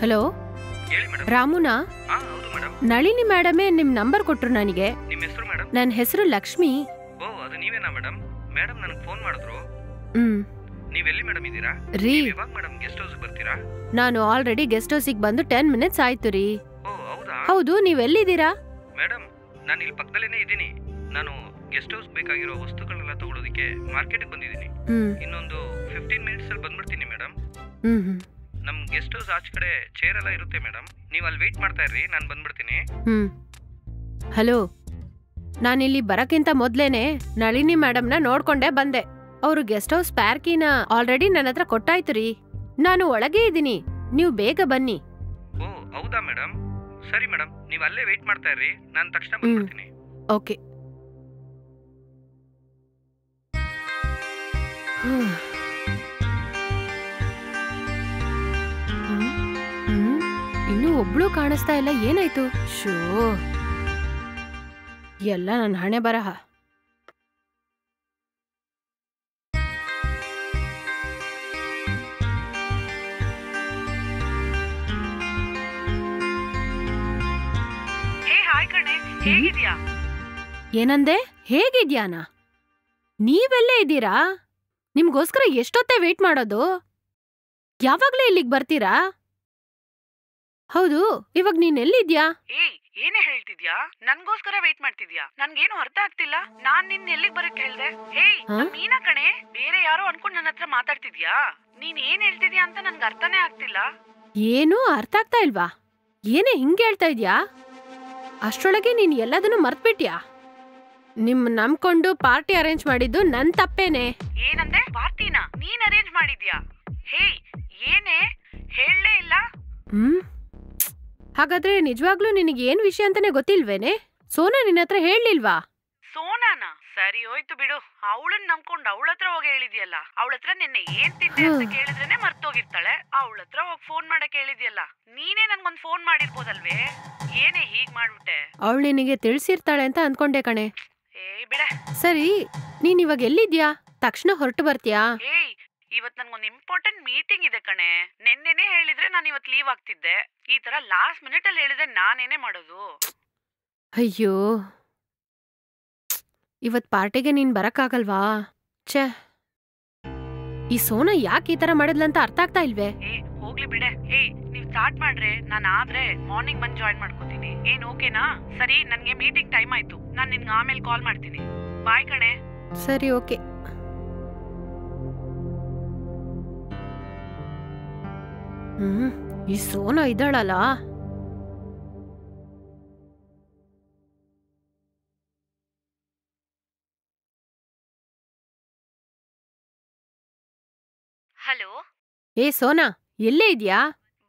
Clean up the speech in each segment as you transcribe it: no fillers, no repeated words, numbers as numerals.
Hello, ಹೇಳಿ madam. ರಾಮುನಾ? ಹೌದು madam. Nalini ಮೇಡಮೇ ನಿಮ್ ನಂಬರ್ ಕೊಟ್ರು ನನಗೆ. ನಿಮ್ಮ ಹೆಸರು ಮೇಡಮ್? ನನ್ನ ಹೆಸರು ಲಕ್ಷ್ಮಿ. ಓ, ಅದು ನೀವೇನಾ ಮೇಡಮ್? ಮೇಡಮ್ ನನಗೆ ಫೋನ್ ಮಾಡಿದ್ರು. ನೀವೆಲ್ಲಿ ಮೇಡಮ್ ಇದ್ದೀರಾ? ರೀ, ಇವಾಗ ಮೇಡಮ್ ಗೆಸ್ಟ್ ಹೌಸ್ ಬರ್ತೀರಾ? ನಾನು ಆಲ್ರೆಡಿ ಗೆಸ್ಟ್ ಹೌಸಿಗೆ ಬಂದು 10 ಮಿನಿಟ್ಸ್ ಆಯ್ತು ರೀ. ಓ, ಹೌದಾ? ಹೌದು, ನೀವೆಲ್ಲಿದ್ದೀರಾ? ಮೇಡಮ್, ನಾನು ಇಲ್ಲಿ ಪಕ್ಕದಲ್ಲೇನೆ ಇದ್ದೀನಿ. ನಾನು ಗೆಸ್ಟ್ ಹೌಸ್ ಬೇಕಾಗಿರೋ ವಸ್ತುಗಳನ್ನೆಲ್ಲ ತಗೊಳ್ಳೋದಕ್ಕೆ ಮಾರ್ಕೆಟ್ಗೆ ಬಂದಿದ್ದೀನಿ. ಇನ್ನೊಂದು 15 ಮಿನಿಟ್ಸ್ ಅಲ್ಲಿ ಬಂದ್ಬಿಡ್ತೀನಿ ಮೇಡಮ್. ನಮ್ ಗೆಸ್ಟ್ ಹೌಸ್ ಆಚೆ ಕಡೆ ಚೇರ್ ಎಲ್ಲ ಇರುತ್ತೆ ಮೇಡಮ್. ನೀವು ಅಲ್ಲಿ ವೇಟ್ ಮಾಡ್ತಾ ಇರ್ರಿ, ನಾನು ಬಂದ್ಬಿಡ್ತೀನಿ. ಹಲೋ, ನಾನಿಲ್ಲಿ ಬರಕ್ಕಿಂತ ಮೊದ್ಲೇನೆ ನಳಿನಿ ಮೇಡಮ್ನ ನೋಡ್ಕೊಂಡೇ ಬಂದೆ. ಅವರು ಗೆಸ್ಟ್ ಹೌಸ್ ಪ್ಯಾರ್ಕಿನ ಆಲ್ರೆಡಿ ನನ್ನ ಹತ್ರ ಕೊಟ್ಟಾಯ್ತು ರೀ. ನಾನು ಒಳಗೆ ಇದ್ದೀನಿ, ನೀವು ಬೇಗ ಬನ್ನಿ. ಓ, ಹೌದಾ ಮೇಡಮ್? ಸರಿ ಮೇಡಮ್, ನೀವು ಅಲ್ಲೇ ವೇಟ್ ಮಾಡ್ತಾ ಇರ್ರಿ, ನಾನು ತಕ್ಷಣ ಬಂದ್ಬಿಡ್ತೀನಿ. ಓಕೆ. ಇನ್ನೂ ಒಬ್ಳು ಕಾಣಿಸ್ತಾ ಇಲ್ಲ, ಏನಾಯ್ತು? ಶೋ, ಎಲ್ಲ ನನ್ನ ಹಣೆ ಬರಹ. ಹೇಗಿದ್ಯಾ? ಏನಂದೆ? ಹೇಗಿದ್ಯಾನ? ನೀವೆಲ್ಲೇ ಇದ್ದೀರಾ? ನಿಮ್ಗೋಸ್ಕರ ಎಷ್ಟೊತ್ತೇ ವೇಟ್ ಮಾಡೋದು? ಯಾವಾಗ್ಲೇ ಇಲ್ಲಿಗೆ ಬರ್ತೀರಾ? ಹೌದು, ಇವಾಗ ನೀನ್ ಎಲ್ಲಿದ್ಯಾ? ಏನೇ ಹೇಳ್ತಿದ್ಯಾ? ನನ್ಗೋಸ್ಕರ ವೇಟ್ ಮಾಡ್ತಿದ್ಯಾ? ನನ್ಗೇನು ಅರ್ಥ ಆಗ್ತಿಲ್ಲ. ನಾನ್ ನಿನ್ ಎಲ್ಲಿಗೆ ಬರಕ್ ಹೇಳ್ದೆ? ಮೀನಾ ಕಣೆ, ಬೇರೆ ಯಾರೋ ಅನ್ಕೊಂಡ್ ನನ್ನ ಹತ್ರ ಮಾತಾಡ್ತಿದ್ಯಾ? ನೀನ್ ಏನ್ ಹೇಳ್ತಿದ್ಯಾ ಅಂತ ನನ್ಗೆ ಅರ್ಥನೇ ಆಗ್ತಿಲ್ಲ. ಏನೂ ಅರ್ಥ ಆಗ್ತಾ ಇಲ್ವಾ? ಏನೇ ಹಿಂಗೆ ಹೇಳ್ತಾ ಇದ್ಯಾ? ಅಷ್ಟ್ರೊಳಗೆ ನೀನ್ ಎಲ್ಲದನ್ನು ಮರ್ತ್ಬಿಟ್ಯಾ? ನಿಮ್ ನಂಬ್ಕೊಂಡು ಪಾರ್ಟಿ ಅರೇಂಜ್ ಮಾಡಿದ್ದು ನನ್ ತಪ್ಪೇನೆ. ಏನಂದೆ? ಪಾರ್ಟಿನಾ ನೀನ್ ಅರೇಂಜ್ ಮಾಡಿದ್ಯಾ? ಏನೇ ಹೇಳಲೇ ಇಲ್ಲ? ಹಾಗಾದ್ರೆ ನಿಜವಾಗ್ಲೂ ನಿನಗೆ ಏನ್ ವಿಷಯ ಅಂತಾನೆ ಗೊತ್ತಿಲ್ವೇನೆ? ಸೋನಾ ನಿನ್ನ ಹತ್ರ ಹೇಳಲಿಲ್ವಾ? ಸೋನಾನಾ? ಸರಿ ಹೋಯ್ತು ಬಿಡು. ಅವಳನ್ನ ನಂಬ್ಕೊಂಡು ಅವಳ ಹತ್ರ ಹೋಗಿ ಹೇಳಿದ್ಯಲ್ಲ. ಅವಳ ಹತ್ರ ನಿನ್ನೆ ಏನ್ ತಿಂದೆ ಅಂತ ಕೇಳಿದ್ರೇನೆ ಮರ್ತೋಗಿರ್ತಾಳೆ. ಅವಳ ಹತ್ರ ಹೋಗಿ ಫೋನ್ ಮಾಡಕ್ ಹೇಳಿದ್ಯಲ್ಲ. ನೀನೇ ನನ್ಗೊಂದ್ ಫೋನ್ ಮಾಡಿರ್ಬೋದಲ್ವೇ? ಏನೇ ಹೀಗ್ ಮಾಡ್ಬಿಟ್ಟೆ? ಅವಳು ನಿನಗೆ ತಿಳಿಸಿರ್ತಾಳೆ ಅಂತ ಅನ್ಕೊಂಡೆ ಕಣೆ. ಬಿಡೆ. ಸರಿ, ನೀನ್ ಇವಾಗ ಎಲ್ಲಿದ್ಯಾ? ತಕ್ಷಣ ಹೊರಟು ಬರ್ತೀಯಾ? ಇವತ್ ನನ್ಗೊಂದ್ ಇಂಪಾರ್ಟೆಂಟ್ ಮೀಟಿಂಗ್ ಇದೆ ಕಣೆ. ನೆನ್ನೆನೆ ಹೇಳಿದ್ರೆ ನಾನು ಇವತ್ ಲೀವ್ ಆಗ್ತಿದ್ದೆ. ಈ ತರ ಲಾಸ್ಟ್ ಮಿನಿಟ್ ಅಲ್ಲಿ ಹೇಳಿದ್ರೆ ನಾನೇನೇ ಮಾಡೋದು? ಅಯ್ಯೋ, ಇವತ್ ಪಾರ್ಟಿಗೆ ನೀನ್ ಬರಕ್ಕಾಗಲ್ವಾ? ಛೇ, ಈ ಸೋನಾ ಯಾಕೆ ಈ ತರ ಮಾಡಿದ್ಲಂತ ಅರ್ಥ ಆಗ್ತಾ ಇಲ್ವೇ? ಹೋಗ್ಲಿ ಬಿಡೆ. ನೀವ್ ಸ್ಟಾರ್ಟ್ ಮಾಡ್ರೆ ನಾನು ಆದ್ರೆ ಮಾರ್ನಿಂಗ್ ಬಂದ್ ಜಾಯಿನ್ ಮಾಡ್ಕೋತೀನಿ. ಏನ್ ಓಕೆನಾ? ಸರಿ, ನನ್ಗೆ ಮೀಟಿಂಗ್ ಟೈಮ್ ಆಯ್ತು. ನಾನ್ ನಿನ್ಗೆ ಆಮೇಲೆ ಕಾಲ್ ಮಾಡ್ತೀನಿ. ಬಾಯ್ ಕಣೆ. ಸರಿ, ಓಕೆ. ಈ ಸೋನಾ ಇದ್ದಾಳಲ್ಲ. ಹಲೋ. ಸೋನಾ, ಎಲ್ಲೇ ಇದ್ಯಾ?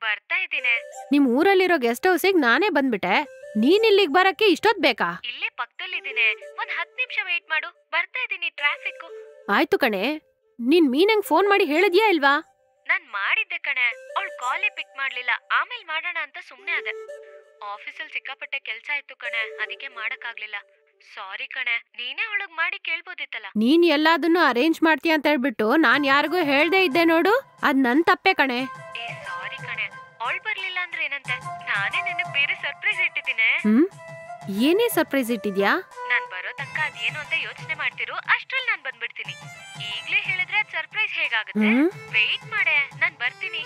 ಬರ್ತಾ ಇದ್ದೀನಿ. ನಿಮ್ ಊರಲ್ಲಿರೋ ಗೆಸ್ಟ್ ಹೌಸಿಗೆ ನಾನೇ ಬಂದ್ಬಿಟ್ಟೆ. ನೀನ್ ಇಲ್ಲಿಗೆ ಬರಕ್ಕೆ ಇಷ್ಟೊತ್ ಬೇಕಾ? ಇಲ್ಲೇ ಪಕ್ಕದಲ್ಲಿದ್ದೀನಿ. ಒಂದ್ 10 ನಿಮಿಷ ವೇಟ್ ಮಾಡು, ಬರ್ತಾ ಇದ್ದೀನಿ. ಟ್ರಾಫಿಕ್. ಆಯ್ತು ಕಣೆ. ನೀನ್ ಮೀನಂಗ್ ಫೋನ್ ಮಾಡಿ ಹೇಳಿದ್ಯಾ ಇಲ್ವಾ? ನಾನ್ ಮಾಡಿದ್ದೆ ಕಣೆ, ಅವಳು ಕಾಲೇ ಪಿಕ್ ಮಾಡ್ಲಿಲ್ಲ. ಆಮೇಲೆ ಮಾಡೋಣ ಅಂತ ಸುಮ್ನೆ ಅದೆ. ಆಫೀಸಲ್ಲಿ ಸಿಕ್ಕಾಪಟ್ಟೆ ಕೆಲ್ಸ ಇತ್ತು ಕಣೆ, ಅದಕ್ಕೆ ಮಾಡಕ್ಕಾಗ್ಲಿಲ್ಲ. ಸಾರಿ ಕಣೆ, ನೀನೇ ಅವಳಗ್ ಮಾಡಿ ಕೇಳ್ಬೋದಿತ್ತಲ್ಲ. ನೀನ್ ಎಲ್ಲದನ್ನು ಅರೇಂಜ್ ಮಾಡ್ತೀಯ ಅಂತ ಹೇಳ್ಬಿಟ್ಟು ನಾನ್ ಯಾರಿಗೂ ಹೇಳ್ದೆ ಇದ್ದೆ ನೋಡು, ಅದ್ ನನ್ ತಪ್ಪೆ ಕಣೆ. ಸಾರಿ ಕಣೆ, ಅವಳು ಬರ್ಲಿಲ್ಲ ಅಂದ್ರೆ ಏನಂತೆ? ನಾನೇ ನಿನಗ್ ಬೇರೆ ಸರ್ಪ್ರೈಸ್ ಇಟ್ಟಿದ್ದೀನಿ. ಏನೇ ಸರ್ಪ್ರೈಸ್ ಇಟ್ಟಿದ್ಯಾ? ನಾನ್ ಬರೋ ತನಕ ಅದೇನು ಅಂತ ಯೋಚನೆ ಮಾಡ್ತಿರು. ಅಷ್ಟ್ರಲ್ಲಿ ನಾನ್ ಬಂದ್ಬಿಡ್ತೀನಿ. ಈಗ್ಲೇ ಹೇಳಿದ್ರೆ ಅದ್ ಸರ್ಪ್ರೈಸ್ ಹೇಗಾಗುತ್ತೆ? ವೇಟ್ ಮಾಡೆ, ನಾನ್ ಬರ್ತೀನಿ.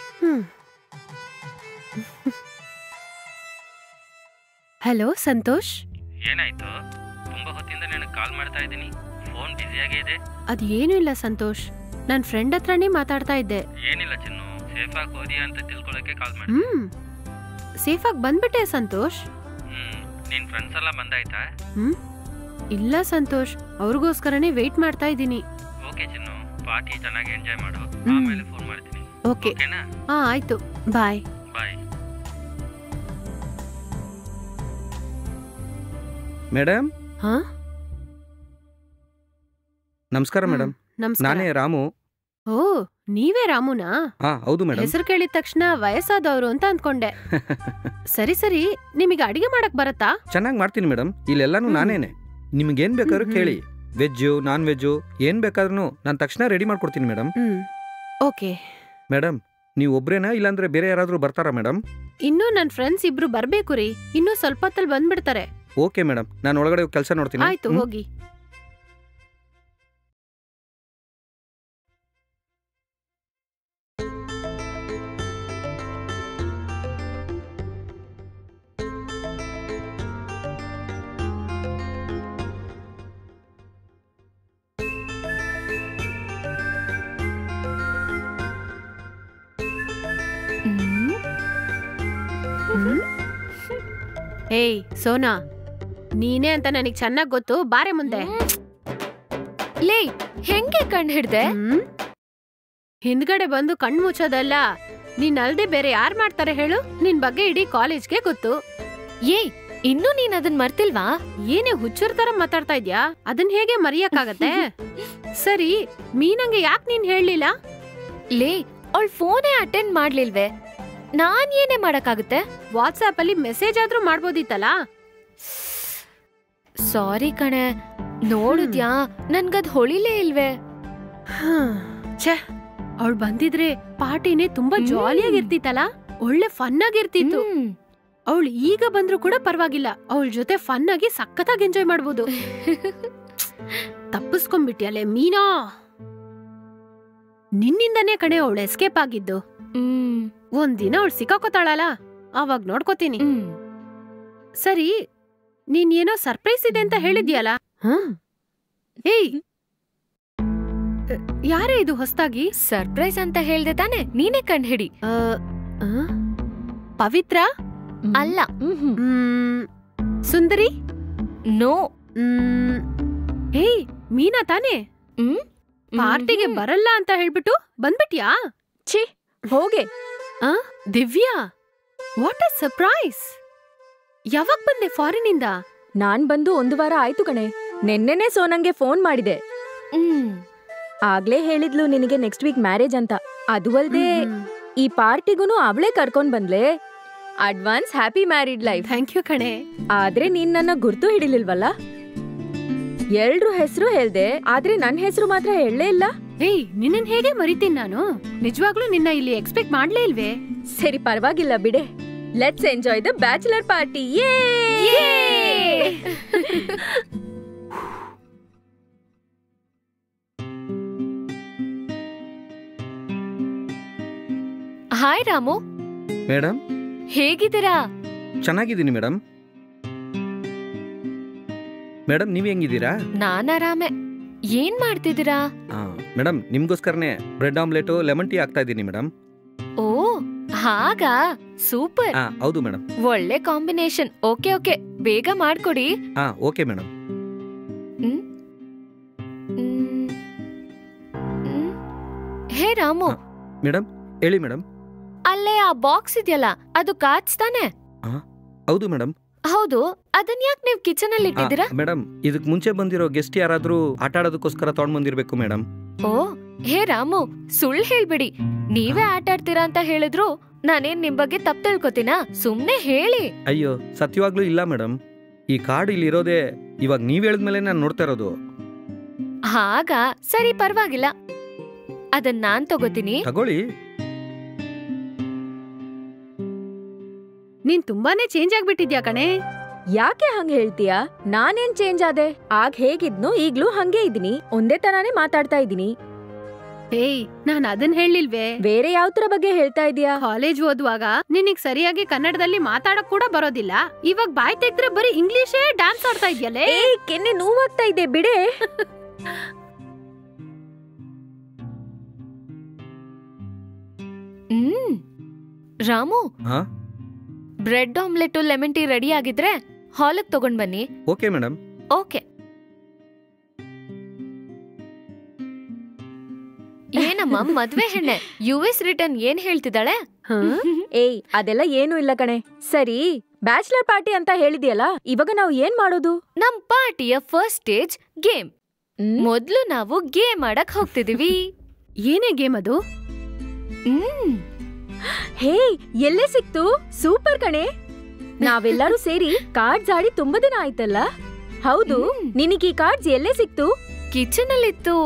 ಹಲೋ ಸಂತೋಷ್. ಏನಾಯ್ತು? ತುಂಬಾ ಹೊತ್ತಿಂದ ನನಗೆ ಕಾಲ್ ಮಾಡ್ತಾ ಇದ್ದೀನಿ, ಫೋನ್ ಬ್ಯುಸಿಯಾಗೇ ಇದೆ. ಅದೇನು ಇಲ್ಲ ಸಂತೋಷ್, ನನ್ ಫ್ರೆಂಡ್ ಹತ್ರನೇ ಮಾತಾಡ್ತಾ ಇದ್ದೆ. ಏನಿಲ್ಲ ಚಿನ್ನು, ಸೇಫ್ ಆಗಿ ಹೋದ್ಯಾ ಅಂತ ತಿಳ್ಕೊಳ್ಳೋಕೆ ಕಾಲ್ ಮಾಡಿದೆ. ಸೇಫ್ ಆಗಿ ಬಂದ್ಬಿಟ್ಟೆ ಸಂತೋಷ್. ನಿನ್ ಫ್ರೆಂಡ್ಸ್ ಎಲ್ಲ ಬಂದಾಯ್ತಾ? ಇಲ್ಲ ಸಂತೋಷ್, ಅವ್ರಿಗೋಸ್ಕರನೇ ವೇಟ್ ಮಾಡ್ತಾ ಇದ್ದೀನಿ. ಓಕೆ ಚಿನ್ನು, ಪಾರ್ಟಿ ಚೆನ್ನಾಗಿ ಎಂಜಾಯ್ ಮಾಡು. ಆಮೇಲೆ ಫೋನ್ ಮಾಡ್ತೀನಿ. ಓಕೆ. ಆಯ್ತು, ಬಾಯ್. ಬಾಯ್. ಮೇಡಮ್. ನಮಸ್ಕಾರ ಮೇಡಮ್. ನಾನೇ ರಾಮು. ಓ, ನೀವೇ ರಾಮುನಾ? ಹೌದು ಮೇಡಮ್. ಹೆಸರು ಕೇಳಿದ ತಕ್ಷಣ ವಯಸ್ಸಾದವರು ಅಂತ ಅನ್ಕೊಂಡೆ. ಸರಿ ಸರಿ, ನಿಮಗೆ ಅಡಿಗೆ ಮಾಡಕ್ ಬರತ್ತಾ? ಚೆನ್ನಾಗಿ ಮಾಡ್ತೀನಿ ಮೇಡಮ್, ಇಲ್ಲೆಲ್ಲಾನು ನಾನೇನೆ. ನಿಮ್ಗೇನ್ ಬೇಕಾದ್ರೂ ಕೇಳಿ, ವೆಜ್ಜು ನಾನ್ ವೆಜ್ಜು ಏನ್ ಬೇಕಾದ್ರೂ ನಾನು ತಕ್ಷಣ ರೆಡಿ ಮಾಡ್ಕೊಡ್ತೀನಿ ಮೇಡಮ್. ಓಕೆ ಮೇಡಮ್, ನೀವು ಒಬ್ರೇನಾ ಇಲ್ಲಾಂದ್ರೆ ಬೇರೆ ಯಾರಾದ್ರೂ ಬರ್ತಾರಾ ಮೇಡಮ್? ಇನ್ನೂ ನನ್ ಫ್ರೆಂಡ್ಸ್ ಇಬ್ರು ಬರ್ಬೇಕು ರೀ. ಇನ್ನೂ ಸ್ವಲ್ಪ ಹೊತ್ತಲ್ಲಿ ಬಂದ್ಬಿಡ್ತಾರೆ. ಓಕೆ ಮೇಡಮ್, ನಾನು ಒಳಗಡೆ ಕೆಲಸ ನೋಡ್ತೀನಿ. ಆಯ್ತು, ಹೋಗಿ. ಏಯ್ ಸೋನಾ, ನೀನೇ ಅಂತ ನನಗ್ ಚೆನ್ನಾಗ್ ಗೊತ್ತು. ಬಾರೆ ಮುಂದೆ. ಲೇ, ಹೆಂಗೆ ಕಣ್ ಹಿಡ್ದೆ? ಹಿಂದ್ಗಡೆ ಬಂದು ಕಣ್ ಮುಚ್ಚೋದಲ್ಲ. ನೀನ್ ಅಲ್ದೆ ಬೇರೆ ಯಾರ್ ಮಾಡ್ತಾರೆ ಹೇಳು? ನಿನ್ ಬಗ್ಗೆ ಇಡೀ ಕಾಲೇಜ್ಗೆ ಗೊತ್ತು. ಏಯ್, ಇನ್ನೂ ನೀನ್ ಅದನ್ ಮರ್ತಿಲ್ವಾ? ಏನೇ ಹುಚ್ಚರ್ ತರ ಮಾತಾಡ್ತಾ ಇದ್ಯಾ? ಅದನ್ ಹೇಗೆ ಮರೆಯಕ್ಕಾಗತ್ತೆ? ಸರಿ, ಮೀನಂಗೆ ಯಾಕ್ ನೀನ್ ಹೇಳ್ಲಿಲ್ಲ? ಲೇ, ಅವಳ್ ಫೋನೇ ಅಟೆಂಡ್ ಮಾಡ್ಲಿಲ್ವೇ? ನಾನ್ ಏನೇ ಮಾಡಕ್ಕಾಗುತ್ತೆ? ವಾಟ್ಸಾಪ್ ಅಲ್ಲಿ ಮೆಸೇಜ್ ಆದ್ರೂ ಮಾಡ್ಬೋದಿತ್ತಲ್ಲ. ಸಾರಿ ಕಣೆ, ನೋಡಿದ್ಯಾ ನನ್ಗದ್ ಹೊಳಿಲೇ ಇಲ್ವೇ. ಛೇ, ಅವಳು ಬಂದಿದ್ರೆ ಪಾರ್ಟಿನೇ ತುಂಬಾ ಜಾಲಿಯಾಗಿರ್ತಿತ್ತಲ್ಲ. ಒಳ್ಳೆ ಫನ್ ಆಗಿರ್ತಿತ್ತು. ಅವಳು ಈಗ ಬಂದ್ರು ಕೂಡ ಪರವಾಗಿಲ್ಲ. ಅವಳ ಜೊತೆ ಫನ್ ಆಗಿ ಸಖತ್ತಾಗಿ ಎಂಜಾಯ್ ಮಾಡ್ಬೋದು. ತಪ್ಪಿಸ್ಕೊಂಡ್ಬಿಟ್ಯಲೆ ಮೀನಾ. ನಿನ್ನಿಂದನೇ ಕಣೆ ಅವಳು ಎಸ್ಕೇಪ್ ಆಗಿದ್ದು. ಒಂದಿನ ಅವಳು ಸಿಕ್ಕಾಕೋತಾಳಲ್ಲ, ಅವಾಗ ನೋಡ್ಕೋತೀನಿ. ಸರಿ, ನೀನ್ ಏನೋ ಸರ್ಪ್ರೈಸ್ ಇದೆ ಅಂತ ಹೇಳಿದ್ಯಲ್ಲ? ಏಯ್, ಯಾರೇ ಇದು ಹೊಸ್ತಾಗಿ? ಸರ್ಪ್ರೈಸ್ ಅಂತ ಹೇಳ್ದೆ ತಾನೆ, ನೀನೇ ಕಂಡ್ ಹಿಡಿ. ಪವಿತ್ರ ಅಲ್ಲ. ಸುಂದರಿ? ನೋ. ಏಯ್, ಮೀನಾ ತಾನೆ? ಪಾರ್ಟಿಗೆ ಬರಲ್ಲ ಅಂತ ಹೇಳ್ಬಿಟ್ಟು ಬಂದ್ಬಿಟ್ಯಾ? ಛೀ, ಹೋಗೆ. Divya, what a surprise! ಯಾವಾಗ ಬಂದೆ ಫಾರಿನಿಂದ? ನಾನ್ ಬಂದು 1 ವಾರ ಆಯ್ತು ಕಣೆ. ನೆನ್ನೆನೆ ಸೋನಂಗೆ ಫೋನ್ ಮಾಡಿದೆ. ಆಗ್ಲೇ ಹೇಳಿದ್ಲು ನಿನಗೆ ನೆಕ್ಸ್ಟ್ ವೀಕ್ ಮ್ಯಾರೇಜ್ ಅಂತ. ಅದು ಅಲ್ದೆ ಈ ಪಾರ್ಟಿಗೂನು ಅವಳೇ ಕರ್ಕೊಂಡ್ ಬಂದ್ಲೆ. Advance happy married life. Thank you ಕಣೆ. ಆದ್ರೆ ನೀನ್ ನನ್ನ ಗುರ್ತು ಹಿಡಿಲಿಲ್ವಲ್ಲ? ಎಲ್ರು ಹೆಸರು ಹೇಳ್ದೆ, ಆದ್ರೆ ನನ್ ಹೆಸರು ಮಾತ್ರ ಹೇಳಲೇ ಇಲ್ಲ. ಏಯ್, ನಿನ್ನನ್ ಹೇಗೆ ಮರಿತೀನಿ ನಾನು? ನಿಜವಾಗ್ಲೂ ನಿನ್ನ ಇಲ್ಲಿ ಎಕ್ಸ್ಪೆಕ್ಟ್ ಮಾಡ್ಲೇ ಇಲ್ವೇ? ಸರಿ, ಪರವಾಗಿಲ್ಲ ಬಿಡೆ. Let's enjoy the bachelor party. Hi Ramu. Madam, ಹೇಗಿದ್ದೀರಾ? ಚೆನ್ನಾಗಿದ್ದೀನಿ ಮೇಡಮ್. ಮೇಡಮ್, ನೀವ್ ಹೆಂಗಿದ್ದೀರಾ? ನಾನ್ ಆರಾಮೆ. ಏನ್ ಮಾಡ್ತಿದ್ದೀರಾ? ಮೇಡಮ್, ನಿಮ್ಗೋಸ್ಕರನೇ ಬ್ರೆಡ್ ಆಮ್ಲೆಟ್ ಲೆಮನ್ ಟೀ ಆಗ್ತಾ ಇದ್ದೀನಿ ಮೇಡಮ್. ಓ, ಹಾಗಾ? ಸೂಪರ್. ಹೌದು ಮೇಡಮ್. ಒಳ್ಳೆ ಕಾಂಬಿನೇಷನ್. ಓಕೆ ಓಕೆ, ಬೇಗ ಮಾಡ್ಕೊಡಿ. Okay madam. Hey Ramu. Madam, ಹೇಳಿ ಮೇಡಮ್. ಅಲ್ಲೇ ಆ ಬಾಕ್ಸ್ ಇದೆಯಲ್ಲ, ಅದು ಕಾಚ್ ತಾನೆ? ಹೌದು ಮೇಡಮ್. ಹೌದು, ಅದನ್ ಯಾಕೆ ನೀವ್ ಕಿಚನ್ ಅಲ್ಲಿ ಇಟ್ಟಿದ್ದೀರಾ? ಮೇಡಮ್, ಇದಕ್ ಮುಂಚೆ ಬಂದಿರೋ ಗೆಸ್ಟ್ ಯಾರಾದ್ರೂ ಆಟ ಆಡೋದಕ್ಕೋಸ್ಕರ ತಗೊಂಡ್ ಬಂದಿರ್ಬೇಕು ಮೇಡಮ್. ಓ, ಹೇ ರಾಮು, ಸುಳ್ಳು ಹೇಳ್ಬಿಡಿ. ನೀವೇ ಆಟ ಆಡ್ತೀರಾ ಅಂತ ಹೇಳಿದ್ರು ನಾನೇನ್ ನಿಮ್ ಬಗ್ಗೆ ತಪ್ಪು ತಿಳ್ಕೊತೀನಾ? ಸುಮ್ನೆ ಹೇಳಿ. ಅಯ್ಯೋ, ಸತ್ಯವಾಗ್ಲೂ ಇಲ್ಲ ಮೇಡಮ್. ಈ ಕಾರ್ಡ್ ಇಲ್ಲಿ ಇರೋದೇ ಇವಾಗ ನೀವ್ ಹೇಳಿದ್ಮೇಲೆ ನಾನು ನೋಡ್ತಾ ಇರೋದು. ಹಾಗಾ? ಸರಿ, ಪರವಾಗಿಲ್ಲ. ಅದನ್ನ ನಾನ್ ತಗೋತೀನಿ. ತಗೊಳ್ಳಿ. ನೀನ್ ತುಂಬಾನೇ ಚೇಂಜ್ ಆಗ್ಬಿಟ್ಟಿದ್ಯಾ ಕಣೆ. ಯಾಕೆ ಹಂಗ ಹೇಳ್ತೀಯಾ? ನಾನೇನ್ ಚೇಂಜ್ ಆದೆ? ಆಗ ಹೇಗಿದ್ನೋ ಈಗ್ಲೂ ಹಂಗೆ ಇದೀನಿ. ಒಂದೇ ತರಾನೇ ಮಾತಾಡ್ತಾ ಇದೀನಿ. ಏಯ್, ನಾನ್ ಅದನ್ ಹೇಳಿಲ್ವೇ. ಬೇರೆ ಯಾವ ತರ ಬಗ್ಗೆ ಹೇಳ್ತಾ ಇದೀಯಾ? ಕಾಲೇಜ್ ಓದುವಾಗ ನಿನಗ್ ಸರಿಯಾಗಿ ಕನ್ನಡದಲ್ಲಿ ಮಾತಾಡಕ್ ಕೂಡ ಬರೋದಿಲ್ಲ. ಇವಾಗ ಬಾಯ್ ತೆಗ್ದ್ರೆ ಬರೀ ಇಂಗ್ಲಿಷೇ ಡ್ಯಾನ್ಸ್ ಆಡ್ತಾ ಇದ್ಯಲ್ಲೇ. ಕೆನ್ನೆ ನೋವಾಗ್ತಾ ಇದೆ, ಬಿಡೆ. Ramu, bread omelette lemon tea ready ಆಗಿದ್ರೆ ಹಾಲಿಗೆ ತಗೊಂಡ್ ಬನ್ನಿ. Okay madam. ಓಕೆ. ಏನಮ್ಮ ಮದ್ವೆ ಹೆಣ್ಣೆ, US ರಿಟರ್ನ್ ಏನ್ ಹೇಳ್ತಿದ್ದಾಳೆ? ಏಯ್, ಅದೆಲ್ಲ ಏನು ಇಲ್ಲ ಕಣೆ. ಸರಿ, ಬ್ಯಾಚುಲರ್ ಪಾರ್ಟಿ ಅಂತ ಹೇಳಿದ್ಯಲ್ಲ, ಇವಾಗ ನಾವು ಏನ್ ಮಾಡೋದು? ನಮ್ ಪಾರ್ಟಿಯ ಫಸ್ಟ್ ಸ್ಟೇಜ್ ಗೇಮ್. ಮೊದ್ಲು ನಾವು ಗೇಮ್ ಆಡಕ್ ಹೋಗ್ತಿದೀವಿ. ಏನೇ ಗೇಮ್ ಅದು? ಹೇ, ಎಲ್ಲೇ ಸಿಕ್ತು? ಸೂಪರ್ ಕಣೆ. ನಾವೆಲ್ಲರೂ ಸೇರಿ ಕಾರ್ಡ್ಸ್ ಆಡಿ ತುಂಬಾ ದಿನ ಆಯ್ತಲ್ಲ. ಹೌದು, ನಿನಗೆ ಈ ಕಾರ್ಡ್ಸ್ ಎಲ್ಲೇ ಸಿಕ್ತು? ಕಿಚನ್ ಅಲ್ಲಿತ್ತು.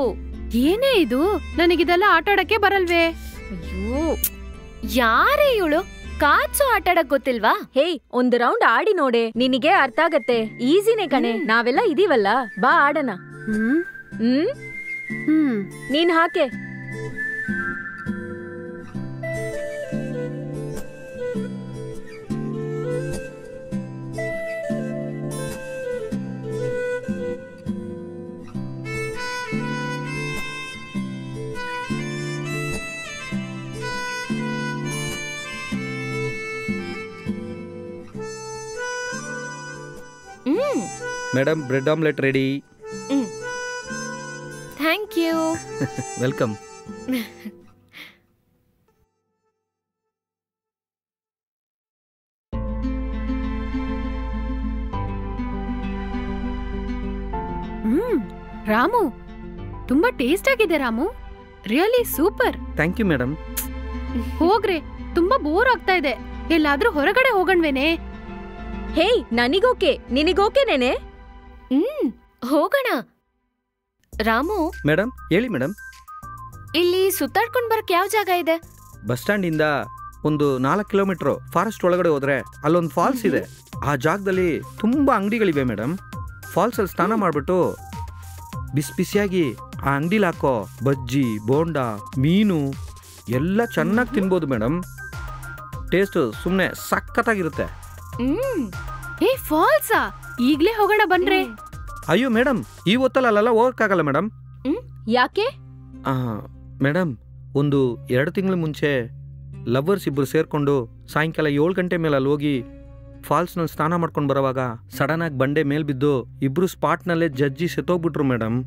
ಏನೇ ಇದು? ನನಗಿದೆಲ್ಲ ಆಟ ಆಡಕ್ಕೆ ಬರಲ್ವೇ? ಅಯ್ಯೋ, ಯಾರೇ ಇವಳು? ಕಾಚು ಆಟಾಡಕ್ ಗೊತ್ತಿಲ್ವಾ? ಹೇಯ್, ಒಂದು ರೌಂಡ್ ಆಡಿ ನೋಡೆ, ನಿನಗೆ ಅರ್ಥ ಆಗತ್ತೆ. ಈಸಿನೇ ಕಣೆ, ನಾವೆಲ್ಲ ಇದೀವಲ್ಲ, ಬಾ ಆಡೋಣ. ಹ್ಮ್ ಹ್ಮ್ ಹ್ಮ್ ನೀನ್ ಹಾಕೆ. Madam, bread omelette ready. Thank you. Welcome. Ramu, ತುಂಬಾ ಟೇಸ್ಟ್ ಆಗಿದೆ Ramu. Really super. Thank you madam. ಹೋಗ್ರೆ, ತುಂಬಾ ಬೋರ್ ಆಗ್ತಾ ಇದೆ. ಎಲ್ಲಾದ್ರೂ ಹೊರಗಡೆ ಹೋಗಣ್ವೇನೆ? ಹೇಯ್, ನನಗೋಕೆ, ನಿನಗೋಕೆನೇನೆ? ಹೋಗೋಣ. ರಾಮು, ಮೇಡಮ್ ಹೇಳಿ ಮೇಡಮ್. ಇಲ್ಲಿ ಸುತ್ತಾಡ್ಕೊಂಡ್ ಬರಕ್ ಯಾವ ಜಾಗ ಇದೆ? ಬಸ್ ಸ್ಟ್ಯಾಂಡಿಂದ ಒಂದು 4 ಕಿಲೋಮೀಟರ್ ಫಾರೆಸ್ಟ್ ಒಳಗಡೆ ಹೋದ್ರೆ ಅಲ್ಲೊಂದು ಫಾಲ್ಸ್ ಇದೆ. ಆ ಜಾಗದಲ್ಲಿ ತುಂಬಾ ಅಂಗಡಿಗಳಿವೆ ಮೇಡಮ್. ಫಾಲ್ಸ್ ಅಲ್ಲಿ ಸ್ನಾನ ಮಾಡ್ಬಿಟ್ಟು ಬಿಸಿ ಬಿಸಿಯಾಗಿ ಆ ಅಂಗಡಿಲಿ ಹಾಕೋ ಬಜ್ಜಿ, ಬೋಂಡಾ, ಮೀನು ಎಲ್ಲ ಚೆನ್ನಾಗಿ ತಿನ್ಬೋದು ಮೇಡಮ್. ಟೇಸ್ಟ್ ಸುಮ್ಮನೆ ಸಖತ್ತಾಗಿರುತ್ತೆ. ಏ, ಫಾಲ್ಸಾ? ಈಗ್ಲೇ ಹೋಗೋಣ ಬನ್ರೆ. ಅಯ್ಯೋ ಮೇಡಮ್, ಈ ಹೊತ್ತಲ್ಲಿ ಅಲ್ಲೆಲ್ಲ ಹೋಗಕ್ಕಾಗಲ್ಲ ಮೇಡಮ್. ಯಾಕೆ? ಮೇಡಮ್, ಒಂದು 2 ತಿಂಗಳ ಮುಂಚೆ ಲವರ್ಸ್ ಇಬ್ಬರು ಸೇರ್ಕೊಂಡು ಸಾಯಂಕಾಲ 7 ಗಂಟೆ ಮೇಲೆ ಅಲ್ಲಿ ಹೋಗಿ ಫಾಲ್ಸ್ನಲ್ಲಿ ಸ್ನಾನ ಮಾಡ್ಕೊಂಡು ಬರೋವಾಗ ಸಡನ್ ಆಗಿ ಬಂಡೆ ಮೇಲ್ ಬಿದ್ದು ಇಬ್ರು ಸ್ಪಾಟ್ನಲ್ಲೇ ಜಜ್ಜಿ ಸೆತ್ತೋಗ್ಬಿಟ್ರು ಮೇಡಮ್.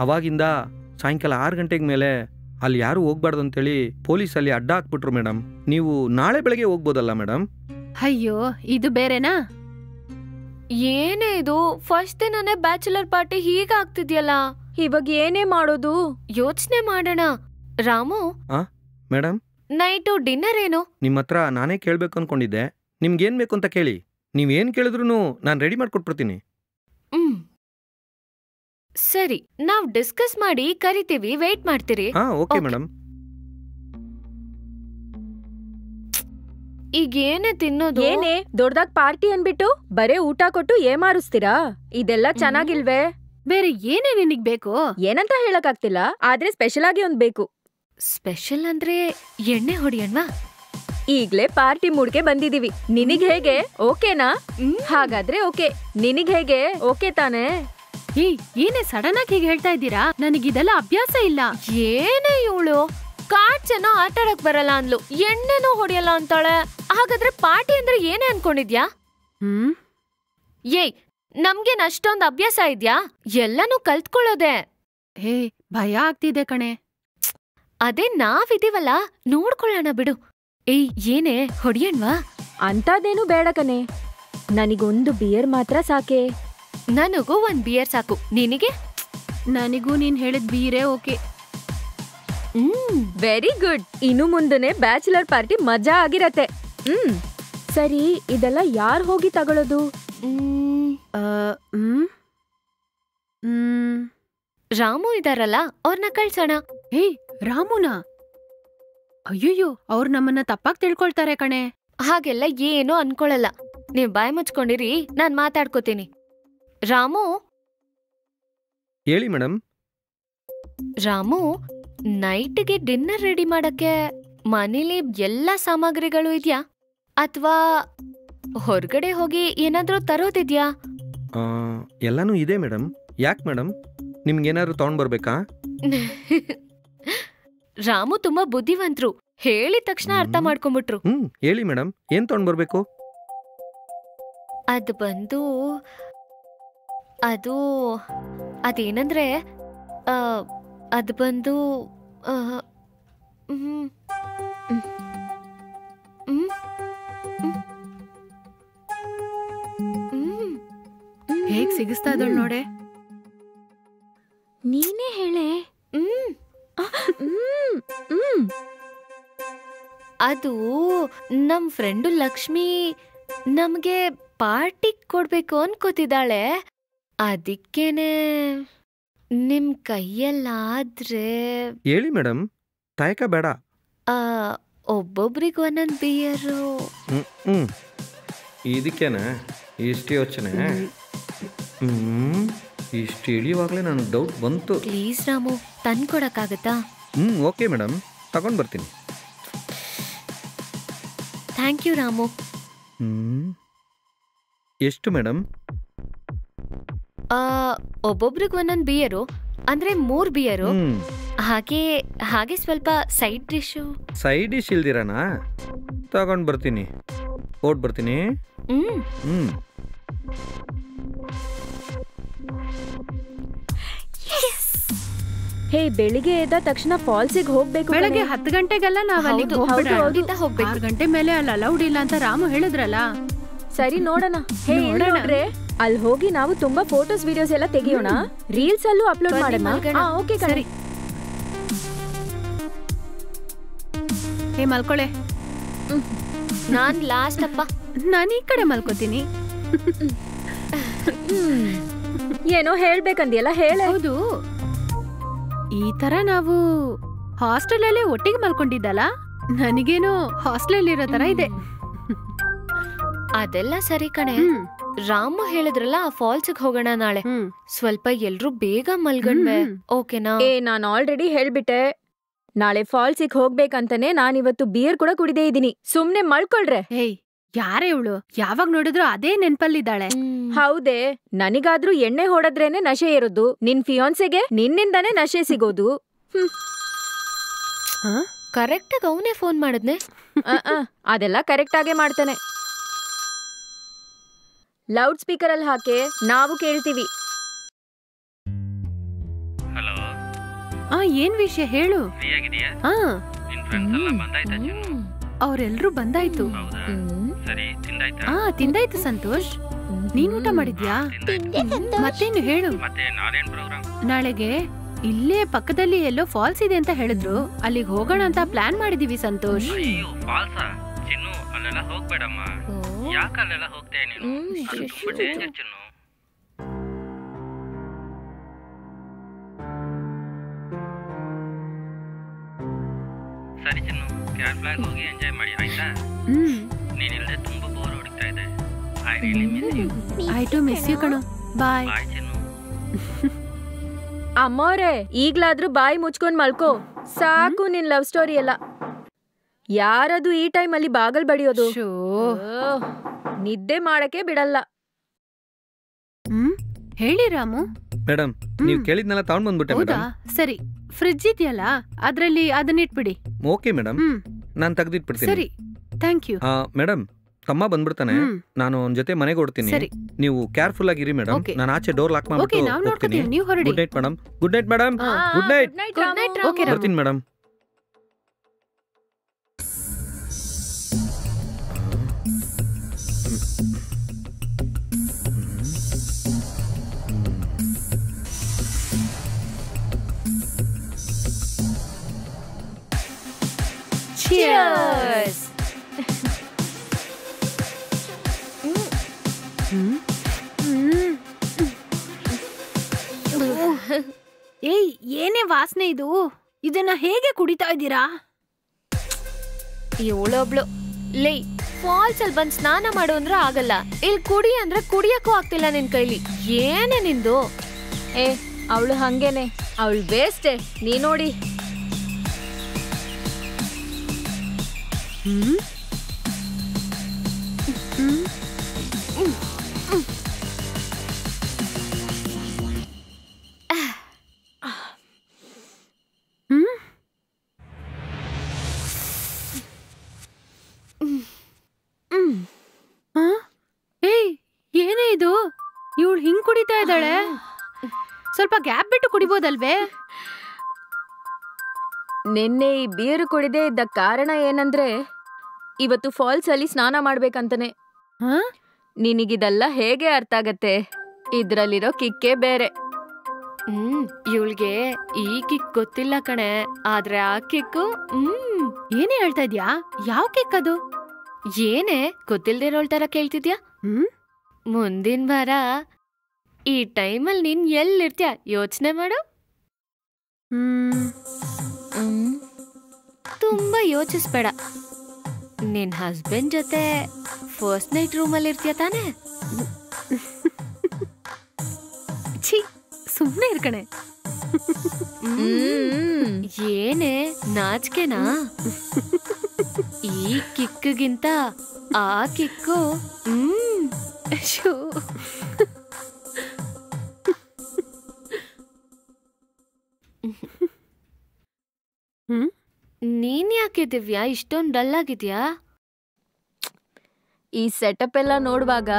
ಅವಾಗಿಂದ ಸಾಯಂಕಾಲ 6 ಗಂಟೆಗೆ ಮೇಲೆ ಅಲ್ಲಿ ಯಾರು ಹೋಗ್ಬಾರ್ದು ಅಂತೇಳಿ ಪೊಲೀಸ್ ಅಲ್ಲಿ ಅಡ್ಡ ಹಾಕ್ಬಿಟ್ರು ಮೇಡಮ್. ನೀವು ನಾಳೆ ಬೆಳಗ್ಗೆ ಹೋಗ್ಬೋದಲ್ಲ ಮೇಡಮ್? ಅಯ್ಯೋ, ಇದು ಬೇರೆನಾ? ಏನೇ ಇದು, ಫಸ್ಟ್ ದಿನನೇ ಬ್ಯಾಚುಲರ್ ಪಾರ್ಟಿ ಹೀಗ ಆಗ್ತಿದ್ಯಲ್ಲ. ಇವಾಗ ಏನೇ ಮಾಡೋದು? ಯೋಚನೆ ಮಾಡೋಣ. ರಾಮು, ಮೇಡಮ್, ನೈಟು ಡಿನ್ನರ್ ಏನು? ನಿಮ್ಮ ಹತ್ರ ನಾನೇ ಕೇಳ್ಬೇಕು ಅನ್ಕೊಂಡಿದ್ದೆ. ನಿಮ್ಗೇನ್ ಬೇಕು ಅಂತ ಕೇಳಿ. ನೀವೇನ್ ಕೇಳಿದ್ರು ನಾನು ರೆಡಿ ಮಾಡ್ಕೊಟ್ಬಿಡ್ತೀನಿ. ಸರಿ, ನಾವ್ ಡಿಸ್ಕಸ್ ಮಾಡಿ ಕರಿತೀವಿ. ವೇಟ್ ಮಾಡ್ತೀರಿ? Okay madam. ಈಗ ಏನೇ ತಿನ್ನೋದು? ಏನೇ ದೊಡ್ಡದಾಗ್ ಪಾರ್ಟಿ ಅನ್ಬಿಟ್ಟು ಬರೇ ಊಟ ಕೊಟ್ಟು ಏಮಾರಿಸ್ತೀರಾ? ಇದೆಲ್ಲ ಚೆನ್ನಾಗಿಲ್ವೇ? ಬೇರೆ ಏನೇ ನಿನಗ್ ಬೇಕು? ಏನಂತ ಹೇಳಕ್ಕಾಗ್ತಿಲ್ಲ, ಆದ್ರೆ ಸ್ಪೆಷಲ್ ಆಗಿ ಒಂದ್ ಬೇಕು. ಸ್ಪೆಷಲ್ ಅಂದ್ರೆ ಎಣ್ಣೆ ಹೊಡಿಯಣ್ವಾ? ಈಗ್ಲೇ ಪಾರ್ಟಿ ಮೂಡ್ಗೆ ಬಂದಿದೀವಿ. ನಿನಗ್ ಹೇಗೆ? ಓಕೆನಾ? ಹಾಗಾದ್ರೆ ಓಕೆ. ನಿನಗ್ ಹೇಗೆ? ಓಕೆ ತಾನೇ? ಏನೇ ಸಡನ್ ಆಗಿ ಹೀಗೆ ಹೇಳ್ತಾ ಇದ್ದೀರಾ? ನನಗಿದೆಲ್ಲ ಅಭ್ಯಾಸ ಇಲ್ಲ. ಏನೇ ಇವಳು, ಕಾಚೆನೋ ಆಟಾಡಕ್ ಬರಲ್ಲ ಅಂದ್ಲು, ಎಣ್ಣೆನೂ ಹೊಡಿಯಲ್ಲ ಅಂತಾಳೆ. ಹಾಗಾದ್ರೆ ಪಾರ್ಟಿ ಅಂದ್ರೆ ಏನೇ ಅನ್ಕೊಂಡಿದ್ಯಾ? ಏಯ್, ನಮ್ಗೇನ್ ಅಷ್ಟೊಂದ್ ಅಭ್ಯಾಸ ಇದ್ಯಾ? ಎಲ್ಲನೂ ಕಲ್ತ್ಕೊಳ್ಳೋದೆ. ಹೇ, ಭಯ ಆಗ್ತಿದೆ ಕಣೆ. ಅದೇ ನಾವಿದೀವಲ್ಲ, ನೋಡ್ಕೊಳ್ಳೋಣ ಬಿಡು. ಏಯ್, ಏನೇ ಹೊಡಿಯಣ್ವಾ? ಅಂತದೇನು ಬೇಡ ಕಣೆ, ನನಗೊಂದು ಬಿಯರ್ ಮಾತ್ರ ಸಾಕೆ. ನನಗೂ 1 ಬಿಯರ್ ಸಾಕು. ನಿನಗೆ? ನನಗೂ ನೀನ್ ಹೇಳಿದ್ ಬೀರೇ ಓಕೆ. Very good. ಇನ್ನು ಮುಂದನೆ ಬ್ಯಾಚುಲರ್ ಪಾರ್ಟಿ ಮಜಾ ಆಗಿರತ್ತೆ. ಸರಿ, ಇದೆಲ್ಲ ಯಾರ್ ಹೋಗಿ ತಗೊಳ್ಳೋದು? ರಾಮು ಇದಾರಲ್ಲ, ಅವ್ರನ್ನ ಕಳ್ಸೋಣ. ರಾಮುನಾ? ಅಯ್ಯಯ್ಯೋ, ಅವ್ರು ನಮ್ಮನ್ನ ತಪ್ಪಾಗಿ ತಿಳ್ಕೊಳ್ತಾರೆ ಕಣೆ. ಹಾಗೆಲ್ಲ ಏನೂ ಅನ್ಕೊಳಲ್ಲ. ನೀವ್ ಬಾಯ್ ಮುಚ್ಕೊಂಡಿರಿ, ನಾನ್ ಮಾತಾಡ್ಕೋತೀನಿ. ರಾಮು, ಹೇಳಿ ಮೇಡಮ್. ರಾಮು, ನೈಟ್ಗೆ ಡಿನ್ನರ್ ರೆಡಿ ಮಾಡಕ್ಕೆ ಮನೇಲಿ ಎಲ್ಲಾ ಸಾಮಗ್ರಿಗಳು ಇದ್ಯಾ? ಅಥವಾ ಹೊರಗಡೆ ಹೋಗಿ ಏನಾದ್ರೂ ತರೋದಿದ್ಯಾ? ಎಲ್ಲಾನು ಇದೆ ಮೇಡಮ್. ಯಾಕೆ ಮೇಡಮ್, ನಿಮ್ಗೇನಾದ್ರು ತಗೊಂಡ್ ಬರ್ಬೇಕಾ? ರಾಮು ತುಂಬಾ ಬುದ್ಧಿವಂತರು. ಹೇಳಿದ ತಕ್ಷಣ ಅರ್ಥ ಮಾಡ್ಕೊಂಡ್ಬಿಟ್ರು. ಹೇಳಿ ಮೇಡಮ್, ಏನ್ ತಗೊಂಡ್ ಬರ್ಬೇಕು? ಅದು ಬಂದು ಅದೇನಂದ್ರೆ ಅದು ಬಂದು ಹೇಗ್ ಸಿಗಿಸ್ತಾ ಇದ್ದಳು ನೋಡೆ. ನೀನೇ ಹೇಳೆ. ಅದು ನಮ್ ಫ್ರೆಂಡು ಲಕ್ಷ್ಮಿ ನಮ್ಗೆ ಪಾರ್ಟಿ ಕೊಡ್ಬೇಕು ಅನ್ಕೋತಿದ್ದಾಳೆ. ಅದಕ್ಕೇನೆ ನಿಮ್ ಕೈಯಲ್ಲಾದ್ರೆ. ಹೇಳಿ ಮೇಡಮ್, ತಾಯಕ ಬೇಡ. ಒಬ್ಬೊಬ್ರಿಗೆ ಒಂದೊಂದು ಬಿಯರು. ಹ್ಞೂ ಇದಕ್ಕೇನೆ ಇಷ್ಟು ಯೋಚನೆ? ಇಷ್ಟು ಹಿಡಿಯುವಾಗಲೇ ನನಗೆ ಡೌಟ್ ಬಂತು. ಪ್ಲೀಸ್ ರಾಮು, ತಂದ್ಕೊಡಕ್ಕಾಗತ್ತಾ? ಓಕೆ ಮೇಡಮ್, ತಗೊಂಡು ಬರ್ತೀನಿ. Thank you Ramu. ಎಷ್ಟು ಮೇಡಮ್? ಒಬ್ಬೊಬ್ರಿಗೆ ಒಂದೊಂದು ಬಿಯರು, ಅಂದ್ರೆ 3 ಬಿಯರು. ಹಾಗೆ ಸ್ವಲ್ಪ ಸೈಡ್ ಡಿಶು. ಸೈಡ್ ಡಿಶ್ ಇಲ್ದಿರಾನಾ? ತಗೊಂಡು ಬರ್ತೀನಿ, ಓಟ್ ಬರ್ತೀನಿ. ಹೇ, ಬೆಳಿಗ್ಗೆ ಎದ್ದ ತಕ್ಷಣ ಫಾಲ್ಸಿಗೆ ಹೋಗ್ಬೇಕು. ಬೆಳಗ್ಗೆ 10 ಗಂಟೆಗೆಲ್ಲ ನಾವು ಅಲ್ಲಿಗೆ ಹೋಗ್ಬೇಕು. 6 ಗಂಟೆ ಮೇಲೆ ಅಲ್ಲಿ ಅಲೌಡ್ ಇಲ್ಲ ಅಂತ ರಾಮು ಹೇಳಿದ್ರಲ್ಲ. ಸರಿ, ನೋಡೋಣ. ಹೇ ನೋಡ್ರೆ, ಅಲ್ಲಿ ಹೋಗಿ ನಾವು ತುಂಬಾ ಫೋಟೋಸ್ ವಿಡಿಯೋಸ್ ಎಲ್ಲ ತೆಗಿಯೋಣ. ರೀಲ್ಸ್ ಅಲ್ಲೂ ಅಪ್ಲೋಡ್ ಮಾಡೋಣ. ಓಕೆ ಸರಿ. ಹೇ ಮಲ್ಕೊಳೆ. ನಾನ್ ಲಾಸ್ಟ್ ಅಪ್ಪ. ನಾನು ಈ ಕಡೆ ಮಲ್ಕೋತೀನಿ. ಏನೋ ಹೇಳ್ಬೇಕಂದಿಯಲ್ಲ, ಹೇಳ. ಹೌದು, ಈ ತರ ನಾವು ಹಾಸ್ಟೆಲ್ ಅಲ್ಲಿ ಒಟ್ಟಿಗೆ ಮಲ್ಕೊಂಡಿದ್ದಲ್ಲ, ನನಗೇನೋ ಹಾಸ್ಟೆಲ್ ಇರೋ ತರ ಇದೆ. ಅದೆಲ್ಲ ಸರಿ ಕಣೆ. ರಾಮು ಹೇಳಿದ್ರಲ್ಲ ಆ ಫಾಲ್ಸ್ಗೆ ಹೋಗೋಣ ನಾಳೆ. ಸ್ವಲ್ಪ ಎಲ್ರು ಬೇಗ ಮಲ್ಗಣ್ವೆ, ಓಕೆನಾ? ನಾನ್ ಆಲ್ರೆಡಿ ಹೇಳ್ಬಿಟ್ಟೆ, ನಾಳೆ ಫಾಲ್ಸಿಗೆ ಹೋಗ್ಬೇಕಂತಾನೆ ನಾನಿವತ್ತು ಬಿಯರ್ ಕೂಡ ಕುಡಿದೇ ಇದೀನಿ. ಸುಮ್ನೆ ಮಲ್ಕೊಳ್ರೆ. ಯಾರೇ ಇವಳು? ಯಾವಾಗ ನೋಡಿದ್ರು ಅದೇ ನೆನ್ಪಲ್ಲಿದ್ದಾಳೆ. ಹೌದೇ, ನನಗಾದ್ರೂ ಎಣ್ಣೆ ಹೊಡೆದ್ರೇನೆ ನಶೆ ಇರೋದು. ನಿನ್ ಫಿಯಾನ್ಸೆಗೆ ನಿನ್ನಿಂದಾನೇ ನಶೆ ಸಿಗೋದು. ಕರೆಕ್ಟ್ ಆಗಿ ಅವನೇ ಫೋನ್ ಮಾಡಿದ್ನೆ. ಅದೆಲ್ಲ ಕರೆಕ್ಟ್ ಆಗೇ ಮಾಡ್ತಾನೆ. ಲೌಡ್ ಸ್ಪೀಕರ್ ಅಲ್ಲಿ ಹಾಕಿ, ನಾವು ಕೇಳ್ತೀವಿ. ಹಲೋ. ಏನ್ ವಿಷಯ ಹೇಳು. ಅವ್ರೆಲ್ರೂ ಬಂದಾಯ್ತು. ತಿಂದಾಯ್ತು ಸಂತೋಷ್. ನೀನ್ ಊಟ ಮಾಡಿದ್ಯಾ? ಮತ್ತೇನು ಹೇಳು. ನಾಳೆಗೆ ಇಲ್ಲೇ ಪಕ್ಕದಲ್ಲಿ ಎಲ್ಲೋ ಫಾಲ್ಸ್ ಇದೆ ಅಂತ ಹೇಳಿದ್ರು, ಅಲ್ಲಿಗೆ ಹೋಗೋಣ ಅಂತ ಪ್ಲಾನ್ ಮಾಡಿದೀವಿ ಸಂತೋಷ್. ಅಲ್ಲೆಲ್ಲ ಹೋಗ್ಬೇಡಮ್ಮ. ಯಾಕೆ ಅಲ್ಲೆಲ್ಲ ಹೋಗ್ತೇ ನೀನು? ಅದು ತುಂಬಾ ಡೇಂಜರ್ ಚಿನ್ನು. ಸರಿ ಚಿನ್ನು, ಕ್ಯಾಬ್ ಬ್ಲಾಗ್ ಹೋಗಿ ಎಂಜಾಯ್ ಮಾಡಿ, ಆಯ್ತಾ? ನೀನಿಲ್ಲದೆ ತುಂಬಾ ಬೋರ್ ಹೊಡಿತಾ ಇದೆ. I really miss you. I too miss you ಕಣೋ. ಬಾಯ್. ಬಾಯ್ ಚಿನ್ನು. ಅಮ್ಮೋರೆ, ಈಗ್ಲಾದ್ರೂ ಬಾಯಿ ಮುಚ್ಕೊಂಡ್ ಮಲ್ಕೋ. ಸಾಕು ನಿನ್ ಲವ್ ಸ್ಟೋರಿ ಎಲ್ಲ. ಯಾರದು ಈ ಟೈಮ್ ಅಲ್ಲಿ ಬಾಗಲ್ ಬಡಿಯೋದು? ನಿದ್ದೆ ಮಾಡಕ್ಕೆ ಬಿಡಲ್ಲ. ಹೇಳಿ ರಾಮು. ಮೇಡಮ್, ನೀವು ಕೇಳಿದ್ನೆಲ್ಲ ತಗೊಂಡ್ ಬಂದ್ಬಿಟ್ಟೆ ಮೇಡಮ್. ಸರಿ, ಫ್ರಿಡ್ಜ್ ಇದೆಯಲ್ಲ, ಅದ್ರಲ್ಲಿ ಅದನ್ನಿಟ್ಬಿಡಿ. ಓಕೆ ಮೇಡಮ್, ನಾನು ತೆಗೆದಿಟ್ಬಿಡ್ತೀನಿ. ಸರಿ, ಥ್ಯಾಂಕ್ ಯು. ಮೇಡಮ್, ತಮ್ಮ ಬಂದ್ಬಿಡ್ತಾನೆ. ನಾನು ಅವನ ಜೊತೆ ಮನೆಗೆ ಹೊಡ್ತೀನಿ. ನೀವು ಕೇರ್ಫುಲ್ ಆಗಿರಿ ಮೇಡಮ್. ನಾನು ಆಚೆ ಡೋರ್ ಲಾಕ್ ಮಾಡ್ಬಿಟ್ಟು ಹೋಗ್ತೀನಿ. Good night madam. Good night madam. Good night. ಬರ್ತೀನಿ ಮೇಡಮ್. Cheers. ಏಯ್, ಏನೇ ವಾಸನೆ ಇದು? ಇದನ್ನ ಹೇಗೆ ಕುಡಿತಾ ಇದ್ದೀರಾ? ಇವಳೊಬ್ಳು ಲೇ, ಫಾಲ್ಸ್ ಅಲ್ಲಿ ಬಂದ್ ಸ್ನಾನ ಮಾಡು ಅಂದ್ರೆ ಆಗಲ್ಲ, ಇಲ್ಲಿ ಕುಡಿ ಅಂದ್ರೆ ಕುಡಿಯಕ್ಕೂ ಆಗ್ತಿಲ್ಲ ನಿನ್ ಕೈಲಿ. ಏನೇ ನಿಂದು? ಅವಳು ಹಂಗೇನೆ, ಅವಳು ಬೇಸ್ಟೆ. ನೀ ನೋಡಿ. ಏನೇ ಇದು? ಇವಳು ಹಿಂಗ್ ಕುಡಿತಾ ಇದ್ದಾಳೆ. ಸ್ವಲ್ಪ ಗ್ಯಾಪ್ ಬಿಟ್ಟು ಕುಡಿಬೋದಲ್ವೇ? ನಿನ್ನೆ ಈ ಬೀರು ಕುಡಿದೇ ಇದ್ದ ಕಾರಣ ಏನಂದ್ರೆ, ಇವತ್ತು ಫಾಲ್ಸ್ ಅಲ್ಲಿ ಸ್ನಾನ ಮಾಡ್ಬೇಕಂತಾನೆ. ನಿನಗಿದೆಲ್ಲ ಹೇಗೆ ಅರ್ಥ ಆಗತ್ತೆ? ಇದ್ರಲ್ಲಿರೋ ಕಿಕ್ಕೇ ಬೇರೆ. ಇವಳಿಗೆ ಈ ಕಿಕ್ ಗೊತ್ತಿಲ್ಲ ಕಣೆ, ಆದ್ರೆ ಆ ಕಿಕ್ಕು ಏನೇ ಹೇಳ್ತಾ ಇದ್ಯಾ? ಯಾವ ಕಿಕ್ ಅದು? ಏನೇ ಗೊತ್ತಿಲ್ದಿರೋಳ್ ತರ ಕೇಳ್ತಿದ್ಯಾ? ಮುಂದಿನ ವಾರ ಈ ಟೈಮಲ್ಲಿ ನೀನ್ ಎಲ್ಲಿರ್ತೀಯ ಯೋಚನೆ ಮಾಡು. ತುಂಬಾ ಯೋಚಿಸ್ಬೇಡ. ನಿನ್ ಹಸ್ಬೆಂಡ್ ಜೊತೆ ಫಸ್ಟ್ ನೈಟ್ ರೂಮಲ್ಲಿ ಇರ್ತೀಯ ತಾನೆ? ಛೀ, ಸುಮ್ನೆ ಇರ್ಕಣೆ. ಏನೇ ನಾಚಿಕೆನಾ? ಈ ಕಿಕ್ಕಿಗಿಂತ ಆ ಕಿಕ್ಕು ಶೋ. ನೀನ್ ಯಾಕೆ ದಿವ್ಯಾ ಇಷ್ಟೊಂದು ಡಲ್ ಆಗಿದ್ಯಾ? ಈ ಸೆಟಪ್ ಎಲ್ಲ ನೋಡುವಾಗ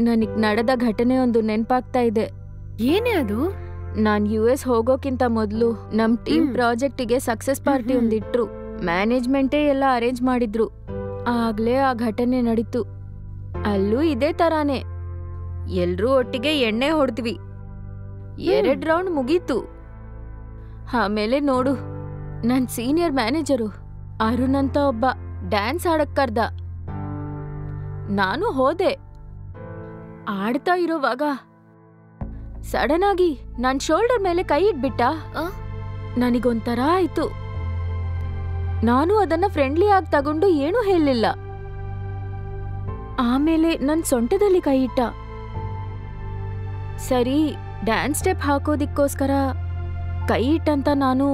ನನಗ್ ನಡೆದ ಘಟನೆ ಒಂದು ನೆನ್ಪಾಗ್ತಾ ಇದೆ. ಏನೇ ಅದು? ನಾನ್ US ಹೋಗೋಕ್ಕಿಂತ ಮೊದ್ಲು ನಮ್ ಟೀಮ್ ಪ್ರಾಜೆಕ್ಟಿಗೆ ಸಕ್ಸಸ್ ಪಾರ್ಟಿ ಒಂದಿಟ್ರು. ಮ್ಯಾನೇಜ್ಮೆಂಟೇ ಎಲ್ಲ ಅರೇಂಜ್ ಮಾಡಿದ್ರು. ಆಗ್ಲೇ ಆ ಘಟನೆ ನಡೀತು. ಅಲ್ಲೂ ಇದೇ ತರಾನೇ ಎಲ್ರೂ ಒಟ್ಟಿಗೆ ಎಣ್ಣೆ ಹೊಡೆದ್ವಿ. 2 ರೌಂಡ್ ಮುಗೀತು. ಆಮೇಲೆ ನೋಡು, ನನ್ ಸೀನಿಯರ್ ಮ್ಯಾನೇಜರು ಅರುಣ್ ಅಂತ ಒಬ್ಬ ಡ್ಯಾನ್ಸ್ ಆಡಕ್ ಕರ್ದ. ನಾನು ಹೋದೆ. ಆಡ್ತಾ ಇರೋವಾಗ ಸಡನ್ ಆಗಿ ನನ್ ಶೋಲ್ಡರ್ ಮೇಲೆ ಕೈ ಇಟ್ಬಿಟ್ಟ. ನನಗೊಂಥರ ಆಯ್ತು. ನಾನು ಅದನ್ನ ಫ್ರೆಂಡ್ಲಿ ಆಗಿ ತಗೊಂಡು ಏನೂ ಹೇಳಿಲ್ಲ. ಆಮೇಲೆ ನನ್ ಸೊಂಟದಲ್ಲಿ ಕೈ ಇಟ್ಟ. ಸರಿ, ಡ್ಯಾನ್ಸ್ ಸ್ಟೆಪ್ ಹಾಕೋದಿಕ್ಕೋಸ್ಕರ ಕೈ ಇಟ್ಟಂತ ನಾನು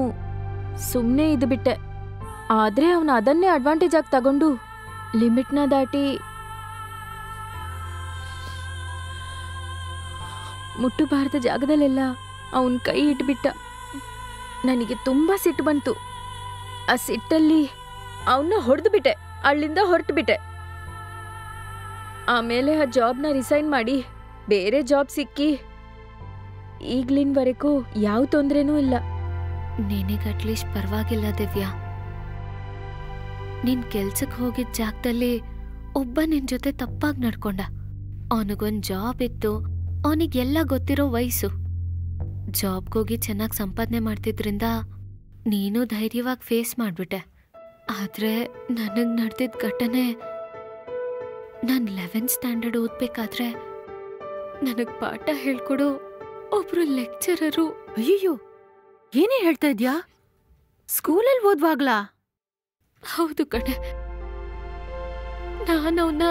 ಸುಮ್ನೆ ಇದ್ಬಿಟ್ಟೆ. ಆದ್ರೆ ಅವನು ಅದನ್ನೇ ಅಡ್ವಾಂಟೇಜ್ ಆಗಿ ತಗೊಂಡು ಲಿಮಿಟ್ನ ದಾಟಿ ಮುಟ್ಟಬಾರದ ಜಾಗದಲ್ಲೆಲ್ಲ ಅವನ್ ಕೈ ಇಟ್ಬಿಟ್ಟ. ನನಗೆ ತುಂಬಾ ಸಿಟ್ಟು ಬಂತು. ಆ ಸಿಟ್ಟಲ್ಲಿ ಅವನ್ನ ಹೊಡೆದ್ಬಿಟ್ಟೆ, ಅಲ್ಲಿಂದ ಹೊರಟುಬಿಟ್ಟೆ. ಆಮೇಲೆ ಆ ಜಾಬ್ನ ರಿಸೈನ್ ಮಾಡಿ ಬೇರೆ ಜಾಬ್ ಸಿಕ್ಕಿ ಈಗ್ಲಿನ್ವರೆಗೂ ಯಾವ ತೊಂದ್ರೆನೂ ಇಲ್ಲ. ನಿನಗೆ ಅಟ್ಲೀಸ್ಟ್ ಪರವಾಗಿಲ್ಲ ದಿವ್ಯಾ. ನಿನ್ ಕೆಲ್ಸಕ್ಕೆ ಹೋಗಿದ್ದ ಜಾಗದಲ್ಲಿ ಒಬ್ಬ ನಿನ್ ಜೊತೆ ತಪ್ಪಾಗಿ ನಡ್ಕೊಂಡ. ಅವನಿಗೊಂದು ಜಾಬ್ ಇತ್ತು, ಅವನಿಗೆಲ್ಲ ಗೊತ್ತಿರೋ ವಯಸ್ಸು. ಜಾಬ್ಗೋಗಿ ಚೆನ್ನಾಗಿ ಸಂಪಾದನೆ ಮಾಡ್ತಿದ್ರಿಂದ ನೀನು ಧೈರ್ಯವಾಗಿ ಫೇಸ್ ಮಾಡ್ಬಿಟ್ಟೆ. ಆದ್ರೆ ನನಗ್ ನಡೆದಿದ್ದ ಘಟನೆ, ನಾನು 11th ಸ್ಟ್ಯಾಂಡರ್ಡ್ ಓದ್ಬೇಕಾದ್ರೆ ನನಗ್ ಪಾಠ ಹೇಳ್ಕೊಡೋ ಒಬ್ರು ಲೆಕ್ಚರರು. ಅಯ್ಯೋ, ಏನೇ ಹೇಳ್ತಾ ಇದ್ಯಾ? ಸ್ಕೂಲಲ್ಲಿ ಓದ್ವಾಗ್ಲಾ? ಹೌದು ಕಣೆ. ನಾನು ಅವನ್ನ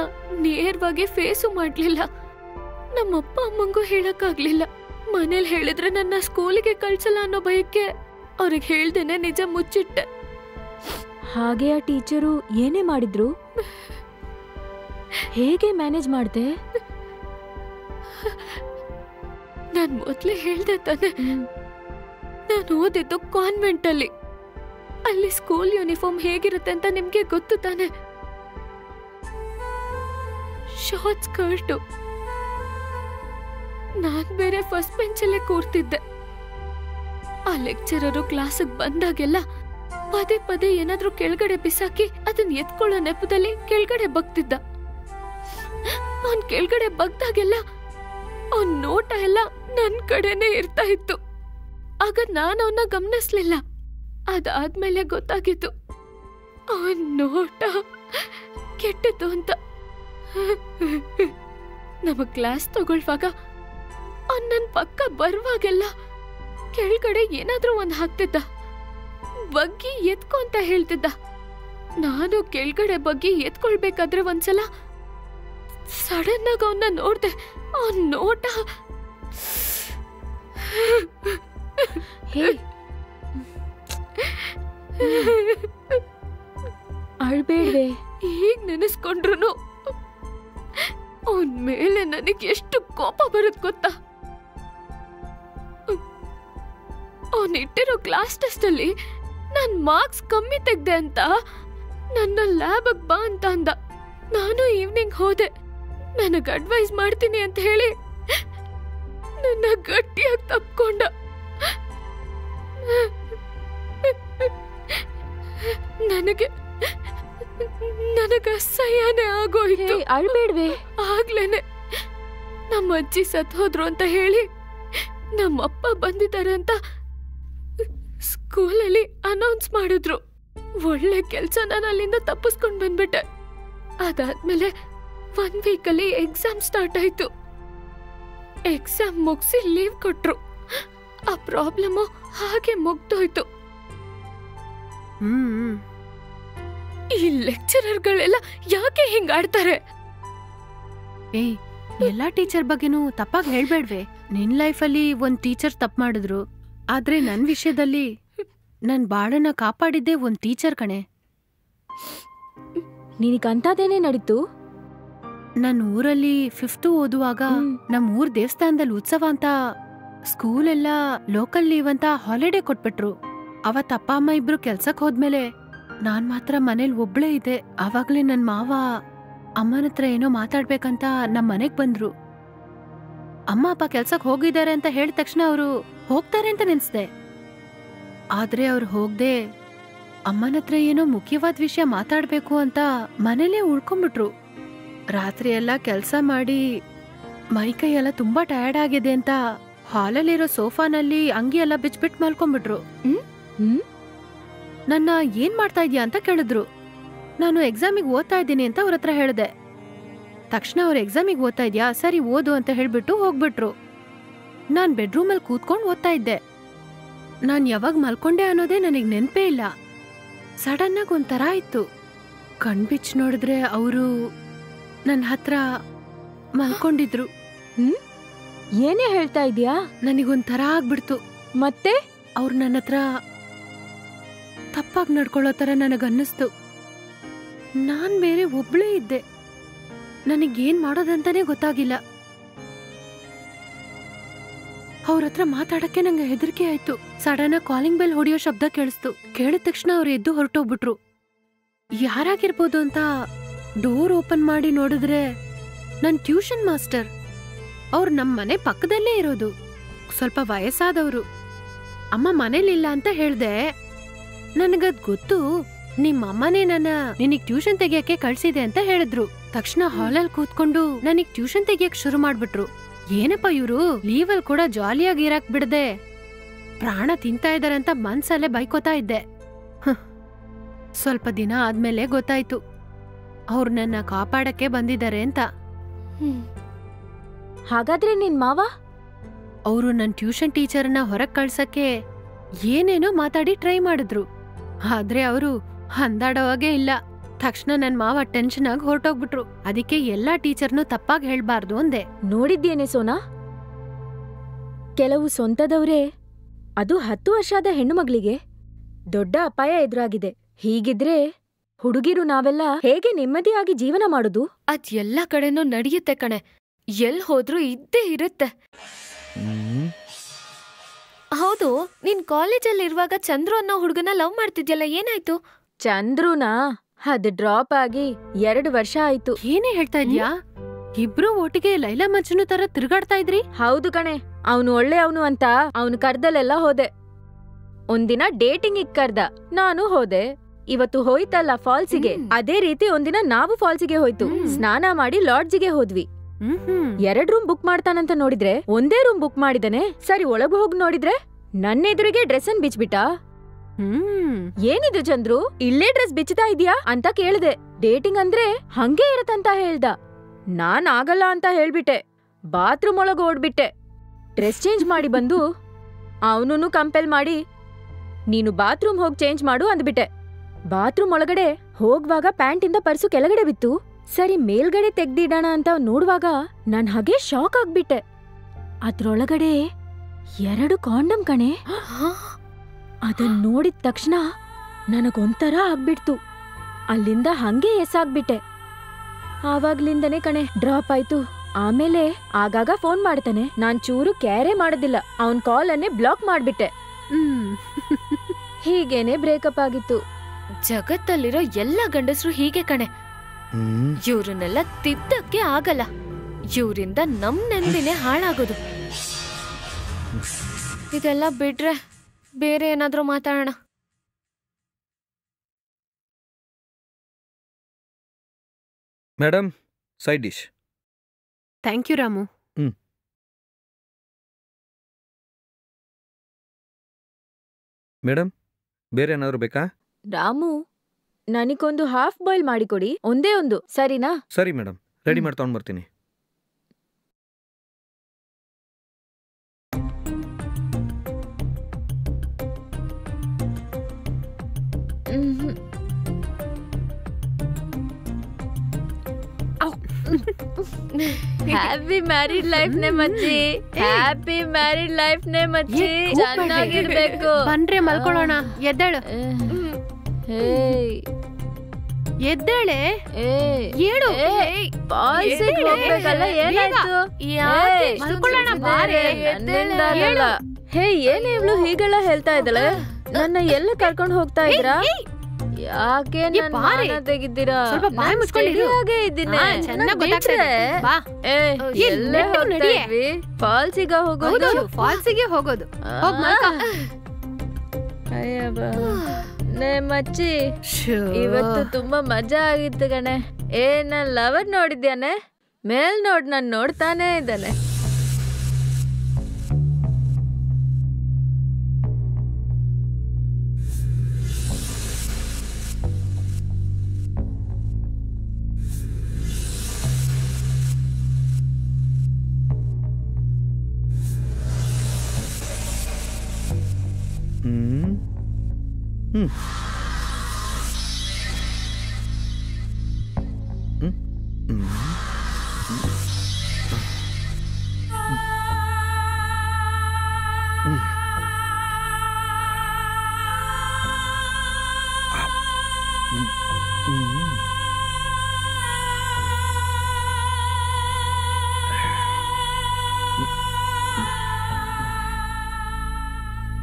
ನೇರವಾಗಿ ಫೇಸು ಮಾಡ್ಲಿಲ್ಲ. ನಮ್ಮಪ್ಪ ಅಮ್ಮಂಗೂ ಹೇಳಕ್ಕಾಗ್ಲಿಲ್ಲ. ಮನೇಲಿ ಹೇಳಿದ್ರೆ ನನ್ನ ಸ್ಕೂಲಿಗೆ ಕಳ್ಸಲ್ಲ ಅನ್ನೋ ಭಯಕ್ಕೆ ಅವ್ರಿಗೆ ಹೇಳ್ದೇನೆ ನಿಜ ಮುಚ್ಚಿಟ್ಟೆ. ಹಾಗೆ ಆ ಟೀಚರು ಏನೇ ಮಾಡಿದ್ರು? ಹೇಗೆ ಮ್ಯಾನೇಜ್ ಮಾಡ್ದೆ? ನಾನ್ ಮೊದ್ಲೇ ಹೇಳ್ದೆ ತಾನೆ, ನಾನು ಓದಿದ್ದು ಕಾನ್ವೆಂಟ್ ಅಲ್ಲಿ. ಅಲ್ಲಿ ಸ್ಕೂಲ್ ಯೂನಿಫಾರ್ಮ್ ಹೇಗಿರುತ್ತೆ ಅಂತ ನಿಮ್ಗೆ ಗೊತ್ತು ತಾನೆ. Short skirt. ನಾನ್ ಬೇರೆ ಫಸ್ಟ್ ಬೆಂಚಲ್ಲೇ ಕೂರ್ತಿದ್ದೆ. ಆ ಲೆಕ್ಚರರು ಕ್ಲಾಸಿಗೆ ಬಂದಾಗೆಲ್ಲ ಪದೇ ಪದೇ ಏನಾದ್ರೂ ಕೆಳಗಡೆ ಬಿಸಾಕಿ ಅದನ್ನ ಎತ್ಕೊಳ್ಳೋ ನೆಪದಲ್ಲಿ ಕೆಳಗಡೆ ಬಗ್ತಿದ್ದ. ಅವನ್ ಕೆಳಗಡೆ ಬಗ್ದಾಗೆಲ್ಲ ಅವನ್ ನೋಟ ಎಲ್ಲ ನನ್ ಕಡೆನೆ ಇರ್ತಾ ಇತ್ತು. ಆಗ ನಾನು ಅವನ್ನ ಗಮನಿಸ್ಲಿಲ್ಲ. ಅದಾದ್ಮೇಲೆ ಗೊತ್ತಾಗಿತ್ತು ಅವನ್ ನೋಟ ಕೆಟ್ಟದ್ದು ಅಂತ. ನಮ್ಮ ಕ್ಲಾಸ್ ತಗೊಳ್ವಾಗ ಅವ್ನ್ ನನ್ ಪಕ್ಕ ಬರುವಾಗೆಲ್ಲ ಕೆಳಗಡೆ ಏನಾದ್ರೂ ಒಂದ್ ಹಾಕ್ತಿದ್ದ. ಬಗ್ಗಿ ಎತ್ಕೊ ಅಂತ ಹೇಳ್ತಿದ್ದ. ನಾನು ಕೆಳಗಡೆ ಬಗ್ಗಿ ಎತ್ಕೊಳ್ಬೇಕಾದ್ರೆ ಒಂದ್ಸಲ ಸಡನ್ ಆಗಿ ಅವನ್ನ ನೋಡ್ದೆ. ಅವನ್ ನೋಟ ಅಳ್ಬೇಡ್ವೆ. ಈಗ ನೆನೆಸ್ಕೊಂಡ್ರು ಅವನ್ ಮೇಲೆ ನನಗೆ ಎಷ್ಟು ಕೋಪ ಬರುತ್ತೆ ಗೊತ್ತಾ? ಅವನ್ ಇಟ್ಟಿರೋ ಕ್ಲಾಸ್ ಟೆಸ್ಟ್ ಅಲ್ಲಿ ನಾನ್ ಮಾರ್ಕ್ಸ್ ಕಮ್ಮಿ ತೆಗ್ದೆ ಅಂತ ನನ್ನ ಲ್ಯಾಬ್ ಬಾ ಅಂತ ಅಂದ. ನಾನು ಈವ್ನಿಂಗ್ ಹೋದೆ. ನನಗ್ ಅಡ್ವೈಸ್ ಮಾಡ್ತೀನಿ ಅಂತ ಹೇಳಿ ನನ್ನ ಗಟ್ಟಿಯಾಗಿ ತಪ್ಕೊಂಡ. ನನಗ ಅಸಹ್ಯನೇ ಆಗೋಯ್ತು. ಅಳ್ಬೇಡ್ವೆ. ಆಗ್ಲೇನೆ ನಮ್ಮ ಅಜ್ಜಿ ಸತ್ ಹೋದ್ರು ಅಂತ ಹೇಳಿ ನಮ್ಮಪ್ಪ ಬಂದಿದ್ದಾರೆ ಅಂತ ಸ್ಕೂಲಲ್ಲಿ ಅನೌನ್ಸ್ ಮಾಡಿದ್ರು. ಒಳ್ಳೆ ಕೆಲ್ಸ ನಾನು ಅಲ್ಲಿಂದ ತಪ್ಪಿಸ್ಕೊಂಡ್ ಬಂದ್ಬಿಟ್ಟೆ. ಅದಾದ್ಮೇಲೆ 1 ವೀಕಲ್ಲಿ ಎಕ್ಸಾಮ್ ಸ್ಟಾರ್ಟ್ ಆಯ್ತು. ಎಕ್ಸಾಮ್ ಮುಗಿಸಿ ಲೀವ್ ಕೊಟ್ರು. ಆ ಪ್ರಾಬ್ಲಮ್ ಹಾಗೆ ಮುಗ್ದೋಯ್ತು. ಈ ಲೆಕ್ಚರರ್ಗಳೆಲ್ಲ ಯಾಕೆ ಹಿಂಗಾಡ್ತಾರೆ? ಏಯ್, ಎಲ್ಲಾ ಟೀಚರ್ ಬಗ್ಗೆನೂ ತಪ್ಪಾಗಿ ಹೇಳ್ಬೇಡ್ವೆ. ನಿನ್ ಲೈಫಲ್ಲಿ ಒಂದ್ ಟೀಚರ್ ತಪ್ಪು ಮಾಡಿದ್ರು, ಆದ್ರೆ ನನ್ ವಿಷಯದಲ್ಲಿ ನನ್ ಬಾಳನ್ನ ಕಾಪಾಡಿದ್ದೆ ಒಂದ್ ಟೀಚರ್ ಕಣೆ. ನಿನಗಂತದೇನೆ ನಡೀತು? ನನ್ ಊರಲ್ಲಿ 5th ಓದುವಾಗ ನಮ್ ಊರ್ ದೇವಸ್ಥಾನದಲ್ಲಿ ಉತ್ಸವ ಅಂತ ಸ್ಕೂಲ್ ಎಲ್ಲ ಲೋಕಲ್ ಲೀವ್ ಅಂತ ಹಾಲಿಡೇ ಕೊಟ್ಬಿಟ್ರು. ಅವತ್ ಅಪ್ಪ ಅಮ್ಮ ಇಬ್ರು ಕೆಲ್ಸಕ್ ಹೋದ್ಮೇಲೆ ನಾನ್ ಮಾತ್ರ ಮನೇಲಿ ಒಬ್ಳೇ ಇದ್ದೆ. ಆವಾಗ್ಲೇ ನನ್ ಮಾವ ಅಮ್ಮನ ಹತ್ರ ಏನೋ ಮಾತಾಡ್ಬೇಕಂತ ನಮ್ ಮನೆಗ್ ಬಂದ್ರು. ಅಮ್ಮ ಅಪ್ಪ ಕೆಲ್ಸಕ್ ಹೋಗಿದ್ದಾರೆ ಅಂತ ಹೇಳಿದ ತಕ್ಷಣ ಅವರು ಹೋಗ್ತಾರೆ ಅಂತ ನೆನ್ಸ್ದೆ. ಆದ್ರೆ ಅವ್ರು ಹೋಗ್ದೆ ಅಮ್ಮನ ಹತ್ರ ಏನೋ ಮುಖ್ಯವಾದ ವಿಷಯ ಮಾತಾಡ್ಬೇಕು ಅಂತ ಮನೇಲೇ ಉಳ್ಕೊಂಡ್ಬಿಟ್ರು. ರಾತ್ರಿ ಎಲ್ಲ ಕೆಲ್ಸ ಮಾಡಿ ಮೈಕೈ ಎಲ್ಲ ತುಂಬಾ ಟಯರ್ಡ್ ಆಗಿದೆ ಅಂತ ಹಾಲಲ್ಲಿರೋ ಸೋಫಾನಲ್ಲಿ ಅಂಗಿ ಎಲ್ಲ ಬಿಚ್ಬಿಟ್ ಮಲ್ಕೊಂಡ್ಬಿಟ್ರು. ನನ್ನ ಏನ್ ಮಾಡ್ತಾ ಇದ್ಯಾ ಅಂತ ಕೇಳಿದ್ರು. ನಾನು ಎಕ್ಸಾಮಿಗೆ ಓದ್ತಾ ಇದ್ದೀನಿ ಅಂತ ಅವ್ರ ಹತ್ರ ಹೇಳ್ದೆ. ತಕ್ಷಣ ಅವ್ರ ಎಕ್ಸಾಮಿಗೆ ಓದ್ತಾ ಇದ್ಯಾ, ಸರಿ ಓದು ಅಂತ ಹೇಳ್ಬಿಟ್ಟು ಹೋಗ್ಬಿಟ್ರು. ನಾನ್ ಬೆಡ್ರೂಮಲ್ಲಿ ಕೂತ್ಕೊಂಡು ಓದ್ತಾ ಇದ್ದೆ. ನಾನ್ ಯಾವಾಗ ಮಲ್ಕೊಂಡೆ ಅನ್ನೋದೇ ನನಗ್ ನೆನ್ಪೇ ಇಲ್ಲ. ಸಡನ್ ಆಗಿ ಒಂಥರ ಇತ್ತು. ಕಣ್ಬಿಚ್ ನೋಡಿದ್ರೆ ಅವರು ನನ್ನ ಹತ್ರ ಮಲ್ಕೊಂಡಿದ್ರು. ಏನೇ ಹೇಳ್ತಾ ಇದ್ಯಾ? ನನಗೊಂಥರ ಆಗ್ಬಿಡ್ತು. ಮತ್ತೆ ಅವ್ರು ನನ್ನ ಹತ್ರ ತಪ್ಪಾಗಿ ನಡ್ಕೊಳ್ಳೋ ತರ ನನಗನ್ನಿಸ್ತು. ನಾನ್ ಬೇರೆ ಒಬ್ಳೇ ಇದ್ದೆ. ನನಗೇನ್ ಮಾಡೋದಂತಾನೆ ಗೊತ್ತಾಗಿಲ್ಲ. ಅವ್ರ ಹತ್ರ ಮಾತಾಡಕ್ಕೆ ನಂಗೆ ಹೆದರಿಕೆ ಆಯ್ತು. ಸಡನ್ ಆಗಿ ಕಾಲಿಂಗ್ ಬೆಲ್ ಹೊಡಿಯೋ ಶಬ್ದ ಕೇಳಿಸ್ತು. ಕೇಳಿದ ತಕ್ಷಣ ಅವ್ರು ಎದ್ದು ಹೊರಟೋಗ್ಬಿಟ್ರು. ಯಾರಾಗಿರ್ಬೋದು ಅಂತ ಡೋರ್ ಓಪನ್ ಮಾಡಿ ನೋಡಿದ್ರೆ ನನ್ ಟ್ಯೂಷನ್ ಮಾಸ್ಟರ್. ಅವ್ರು ನಮ್ ಮನೆ ಪಕ್ಕದಲ್ಲೇ ಇರೋದು. ಸ್ವಲ್ಪ ವಯಸ್ಸಾದವರು. ಅಮ್ಮ ಮನೇಲಿಲ್ಲ ಅಂತ ಹೇಳ್ದೆ. ನನಗದ್ ಗೊತ್ತು. ನಿಮ್ಮಮ್ಮನೇ ನಿನಗ್ ಟ್ಯೂಷನ್ ತೆಗಿಯಕ್ಕೆ ಕಳ್ಸಿದೆ ಅಂತ ಹೇಳಿದ್ರು. ತಕ್ಷಣ ಹಾಲಲ್ಲಿ ಕೂತ್ಕೊಂಡು ನನಗ್ ಟ್ಯೂಷನ್ ತೆಗಿಯಕ್ ಶುರು ಮಾಡ್ಬಿಟ್ರು. ಏನಪ್ಪ ಇವ್ರು ಲೀವಲ್ ಕೂಡ ಜಾಲಿಯಾಗಿ ಇರಕ್ ಬಿಡದೆ ಪ್ರಾಣ ತಿಂತಾ ಇದಾರಂತ ಮನ್ಸಲ್ಲೇ ಬೈಕೋತಾ ಇದ್ದೆ. ಸ್ವಲ್ಪ ದಿನ ಆದ್ಮೇಲೆ ಗೊತ್ತಾಯ್ತು ಅವ್ರು ನನ್ನ ಕಾಪಾಡಕ್ಕೆ ಬಂದಿದ್ದಾರೆ ಅಂತ. ಹಾಗಾದ್ರೆ ನಿನ್ ಮಾವ? ಅವರು ನನ್ ಟ್ಯೂಷನ್ ಟೀಚರ್ನ ಹೊರಗ್ ಕಳ್ಸಕ್ಕೆ ಏನೇನೋ ಮಾತಾಡಿ ಟ್ರೈ ಮಾಡಿದ್ರು. ಆದ್ರೆ ಅವರು ಹಂದಾಡೋವಾಗೆ ಇಲ್ಲ. ತಕ್ಷಣ ನನ್ ಮಾವ ಟೆನ್ಷನ್ ಆಗಿ ಹೊರಟೋಗ್ಬಿಟ್ರು. ಅದಕ್ಕೆ ಎಲ್ಲಾ ಟೀಚರ್ನು ತಪ್ಪಾಗಿ ಹೇಳ್ಬಾರ್ದು ಅಂದೆ. ನೋಡಿದ್ಯೇನೆ ಸೋನಾ, ಕೆಲವು ಸ್ವಂತದವ್ರೇ ಅದು 10 ವರ್ಷದ ಹೆಣ್ಣು ಮಗಳಿಗೆ ದೊಡ್ಡ ಅಪಾಯ ಎದುರಾಗಿದೆ. ಹೀಗಿದ್ರೆ ಹುಡುಗಿರು ನಾವೆಲ್ಲ ಹೇಗೆ ನೆಮ್ಮದಿಯಾಗಿ ಜೀವನ ಮಾಡುದು? ಅದ್ ಎಲ್ಲಾ ಕಡೆನೂ ನಡೆಯುತ್ತೆ ಕಣೆ. ಎಲ್ ಹೋದ್ರೂ ಇದ್ದೇ ಇರುತ್ತೆ. ಹೌದು, ನೀನ್ ಕಾಲೇಜಲ್ಲಿರುವಾಗ ಚಂದ್ರು ಅನ್ನೋ ಹುಡುಗನ ಲವ್ ಮಾಡ್ತಿದ್ಯಲ್ಲ, ಏನಾಯ್ತು? ಚಂದ್ರುನಾ? ಅದ್ ಡ್ರಾಪ್ ಆಗಿ 2 ವರ್ಷ ಆಯ್ತು. ಏನೇ ಹೇಳ್ತಾ ಇದ್ಯಾ? ಇಬ್ರು ಒಟ್ಟಿಗೆ ಲೈಲಾ ಮಜ್ನು ತರ ತಿರುಗಾಡ್ತಾ ಇದ್ರಿ? ಹೌದು ಕಣೆ. ಅವನು ಒಳ್ಳೆ ಅವನು ಅಂತ ಅವನು ಕರ್ದಲ್ಲೆಲ್ಲ ಹೋದೆ. ಒಂದಿನ ಡೇಟಿಂಗ್ ಕರ್ದ, ನಾನು ಹೋದೆ. ಇವತ್ತು ಹೋಯ್ತಲ್ಲ ಫಾಲ್ಸಿಗೆ, ಅದೇ ರೀತಿ ಒಂದಿನ ನಾವು ಫಾಲ್ಸಿಗೆ ಹೋಯ್ತು. ಸ್ನಾನ ಮಾಡಿ ಲಾಡ್ಜಿಗೆ ಹೋದ್ವಿ. 2 ರೂಮ್ ಬುಕ್ ಮಾಡ್ತಾನಂತ ನೋಡಿದ್ರೆ ಒಂದೇ ರೂಮ್ ಬುಕ್ ಮಾಡಿದನೆ. ಸರಿ ಒಳಗ್ ಹೋಗ್ ನೋಡಿದ್ರೆ ನನ್ನೆದುರಿಗೆ ಡ್ರೆಸ್ ಅನ್ ಬಿಚ್ಬಿಟ್ಟ. ಏನಿದು ಚಂದ್ರು, ಇಲ್ಲೇ ಡ್ರೆಸ್ ಬಿಚ್ಚುತ್ತಾ ಇದೀಯಾ ಅಂತ ಕೇಳ್ದೆ. ಡೇಟಿಂಗ್ ಅಂದ್ರೆ ಹಂಗೆ ಇರತ್ತಂತ ಹೇಳ್ದ. ನಾನ್ ಆಗಲ್ಲ ಅಂತ ಹೇಳ್ಬಿಟ್ಟೆ. ಬಾತ್ರೂಮ್ ಒಳಗ ಓಡ್ಬಿಟ್ಟೆ. ಡ್ರೆಸ್ ಚೇಂಜ್ ಮಾಡಿ ಬಂದು ಅವನೂ ಕಂಪೆಲ್ ಮಾಡಿ ನೀನು ಬಾತ್ರೂಮ್ ಹೋಗ್ ಚೇಂಜ್ ಮಾಡು ಅಂದ್ಬಿಟ್ಟೆ. ಬಾತ್ರೂಮ್ ಒಳಗಡೆ ಹೋಗ್ವಾಗ ಪ್ಯಾಂಟಿಂದ ಪರ್ಸು ಕೆಳಗಡೆ ಬಿತ್ತು. ಸರಿ ಮೇಲ್ಗಡೆ ತೆಗ್ದಿಡೋಣ ಅಂತ ನೋಡುವಾಗ ನಾನ್ ಹಾಗೆ ಶಾಕ್ ಆಗ್ಬಿಟ್ಟೆ. ಅದ್ರೊಳಗಡೆ 2 ಕಾಂಡಮ್ ಕಣೆ. ಅದನ್ ನೋಡಿದ ತಕ್ಷಣ ನನಗೊಂಥರ ಆಗ್ಬಿಡ್ತು. ಅಲ್ಲಿಂದ ಹಂಗೆ ಎಸಾಗ್ಬಿಟ್ಟೆ. ಆವಾಗ್ಲಿಂದನೇ ಕಣೆ ಡ್ರಾಪ್ ಆಯ್ತು. ಆಮೇಲೆ ಆಗಾಗ ಫೋನ್ ಮಾಡ್ತಾನೆ. ನಾನ್ ಚೂರು ಕ್ಯಾರೇ ಮಾಡೋದಿಲ್ಲ. ಅವನ್ ಕಾಲ್ ಅನ್ನೇ ಬ್ಲಾಕ್ ಮಾಡ್ಬಿಟ್ಟೆ. ಹೀಗೇನೆ ಬ್ರೇಕಪ್ ಆಗಿತ್ತು. ಜಗತ್ತಲ್ಲಿರೋ ಎಲ್ಲ ಗಂಡಸರು ಹೀಗೆ ಕಣೆ. ಇವ್ರನ್ನೆಲ್ಲ ತಿದ್ದಕ್ಕೆ ಆಗಲ್ಲ. ಇವ್ರಿಂದ ನಮ್ ನೆಮ್ಮದಿನೇ ಹಾಳಾಗೋದು. ಇದೆಲ್ಲ ಬಿಟ್ರೆ ಬೇರೆ ಏನಾದ್ರೂ ಮಾತಾಡೋಣ. Madam, side dish. Thank you Ramu. Madam, ಬೇರೆ ಏನಾದ್ರು ಬೇಕಾ? ರಾಮು, ನನಗೊಂದು ಹಾಫ್ ಬಾಯ್ಲ್ ಮಾಡಿಕೊಡಿ. ಒಂದೇ ಒಂದು, ಸರಿನಾ? ಸರಿ ಮೇಡಮ್, ರೆಡಿ ಮಾಡಿ ತಗೊಂಡ್ ಬರ್ತೀನಿ. ಹ್ಯಾಪಿ ಮ್ಯಾರಿಡ್ ಲೈಫ್ ನೇ ಮಚ್ಚಿ, ಹ್ಯಾಪಿ ಮ್ಯಾರಿಡ್ ಲೈಫ್ ನೇ ಮಚ್ಚಿ. ಚೆನ್ನಾಗಿರ್ಬೇಕು. ಬನ್ರಿ ಮಲ್ಕೊಳ್ಳೋಣ. ಎದ್ದೇಳು, ಎದ್ದೇಳೆ. ಹೇಳು. ಫಾಲ್ಸಿಗೆ ಹೋಗ್ಬೇಕಲ್ಲ, ಏನಾಯ್ತು? ಮಲ್ಕೊಳ್ಳೋಣ ಬಾರೆ. ಹೇ, ಏನ್ ಇವಳು ಹೀಗೆಲ್ಲ ಹೇಳ್ತಾ ಇದ್ದಾಳೆ? ನನ್ನ ಎಲ್ಲ ಕರ್ಕೊಂಡು ಹೋಗ್ತಾ ಇದ್ರಾ? ಯಾಕೆ ತೆಗಿದ್ದೀರಾ? ಸ್ವಲ್ಪ ಬಾಯಿ ಮುಚ್ಕೊಂಡಿರು. ಎಲ್ಲೇ ಹೋಗ್ತಾ ಇದ್ವಿ? ಫಾಲ್ಸಿಗ ಹೋಗೋದು? ಫಾಲ್ಸಿಗೆ ಹೋಗೋದು. ಮಚ್ಚಿ, ಇವತ್ತು ತುಂಬಾ ಮಜಾ ಆಗಿತ್ತು ಕಣೆ. ನನ್ ಲವರ್ ನೋಡಿದ್ಯಾನೆ? ಮೇಲ್ ನೋಡ್, ನಾನ್ ನೋಡ್ತಾನೆ ಇದ್ದಾನೆ.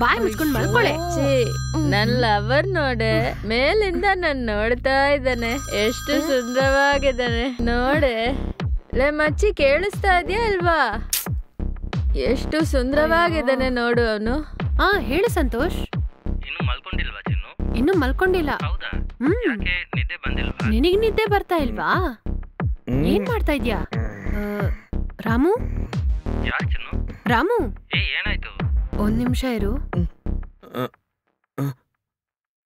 ಬಾಯಿ ಮುಚ್ಕೊಂಡ್ ಮಲ್ಕೊಳ್ಳೆ. ನನ್ ಲವರ್ ನೋಡೆ, ಮೇಲಿಂದ ನನ್ ನೋಡ್ತಾ ಇದ್ದಾನೆ. ಎಷ್ಟು ಸುಂದರವಾಗಿದ್ದಾನೆ ನೋಡೆ. ಲೇ ಮಚ್ಚಿ, ಕೇಳಿಸ್ತಾ ಇದೆಯಾ ಅಲ್ವಾ? ಎಷ್ಟು ಸುಂದರವಾಗಿದ್ದಾನೆ ನೋಡು ಅವನು. ಹೇಳು ಸಂತೋಷ್. ಇನ್ನು ಮಲ್ಕೊಂಡಿಲ್ವಾ ಚಿನ್ನು? ಇನ್ನು ಮಲ್ಕೊಂಡಿಲ್ಲ. ಹೌದಾ? ಯಾಕೆ ನಿದ್ದೆ ಬಂದಿಲ್ವಾ? ನಿನಗ್ ನಿದ್ದೆ ಬರ್ತಾ ಇಲ್ವಾ? ಏನ್ ಮಾಡ್ತಾ ಇದ್ಯಾ? ರಾಮು? ಯಾಕೆ ಚಿನ್ನು? ರಾಮು, ಏನಾಯ್ತು? ಒಂದ್ ನಿಮಿಷ ಇರು.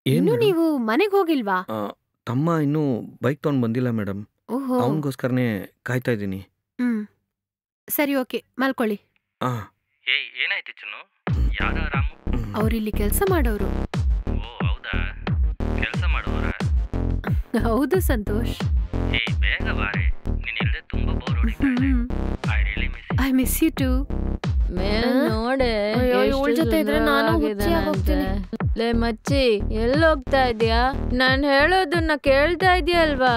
ಇನ್ನು ನೀವು ಮನೆಗ್ ಹೋಗಿಲ್ವಾ? ತಮ್ಮ ಇನ್ನೂ ಬೈಕ್ ತಗೊಂಡ್ ಬಂದಿಲ್ಲ ಮೇಡಮ್. ಅವನಿಗೋಸ್ಕರನೇ ಕಾಯ್ತಾ ಇದ್ದೀನಿ. ಸರಿ, ಓಕೆ, ಮಲ್ಕೊಳ್ಳಿ. ಏನಾಯ್ತು ಚಿನ್ನು? ಯಾರ ರಾಮು? ಅವ್ರಿಲ್ಲಿ ಕೆಲ್ಸ ಮಾಡೋರು. ಹೌದಾ? ಕೆಲ್ಸ ಮಾಡೋರ? ಹೌದು ಸಂತೋಷ್. ಬೇಗ ಬಾರೆ, ನೀನ್ ಇಲ್ಲದೆ ತುಂಬಾ ಬೋರ್ ಹೊಡಿತಾ ಇದೆ. I miss you too. ನೋಡೆ, ಇವಳ ಜೊತೆ ಇದ್ರೆ ನಾನು ಹುಚ್ಚಿಯಾಗಿ ಹೋಗ್ತೀನಿ. ಲೇ ಮಚ್ಚಿ, ಎಲ್ಲೋಗ್ತಾ ಇದ್ಯಾ? ನಾನ್ ಹೇಳೋದನ್ನ ಕೇಳ್ತಾ ಇದೆಯಲ್ವಾ?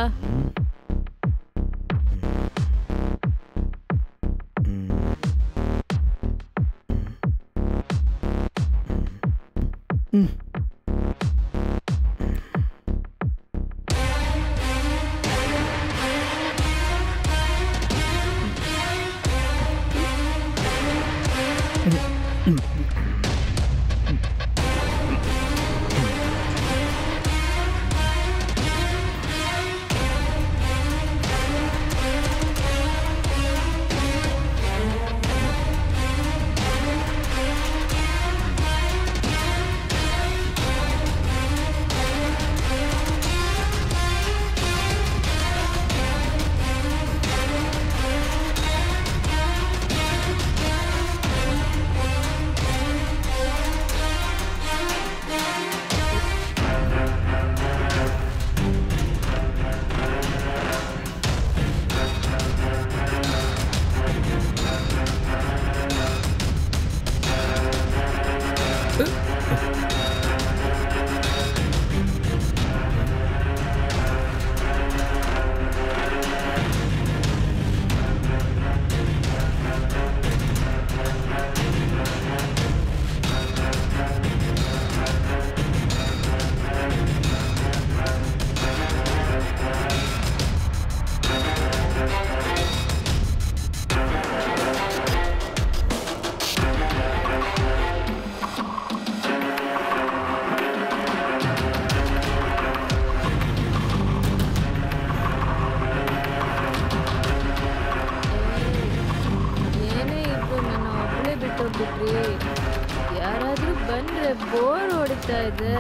ಯಾರಾದ್ರೂ ಬಂದ್ರೆ ಬೋರ್ ಹೊಡಿತಾ ಇದೆ.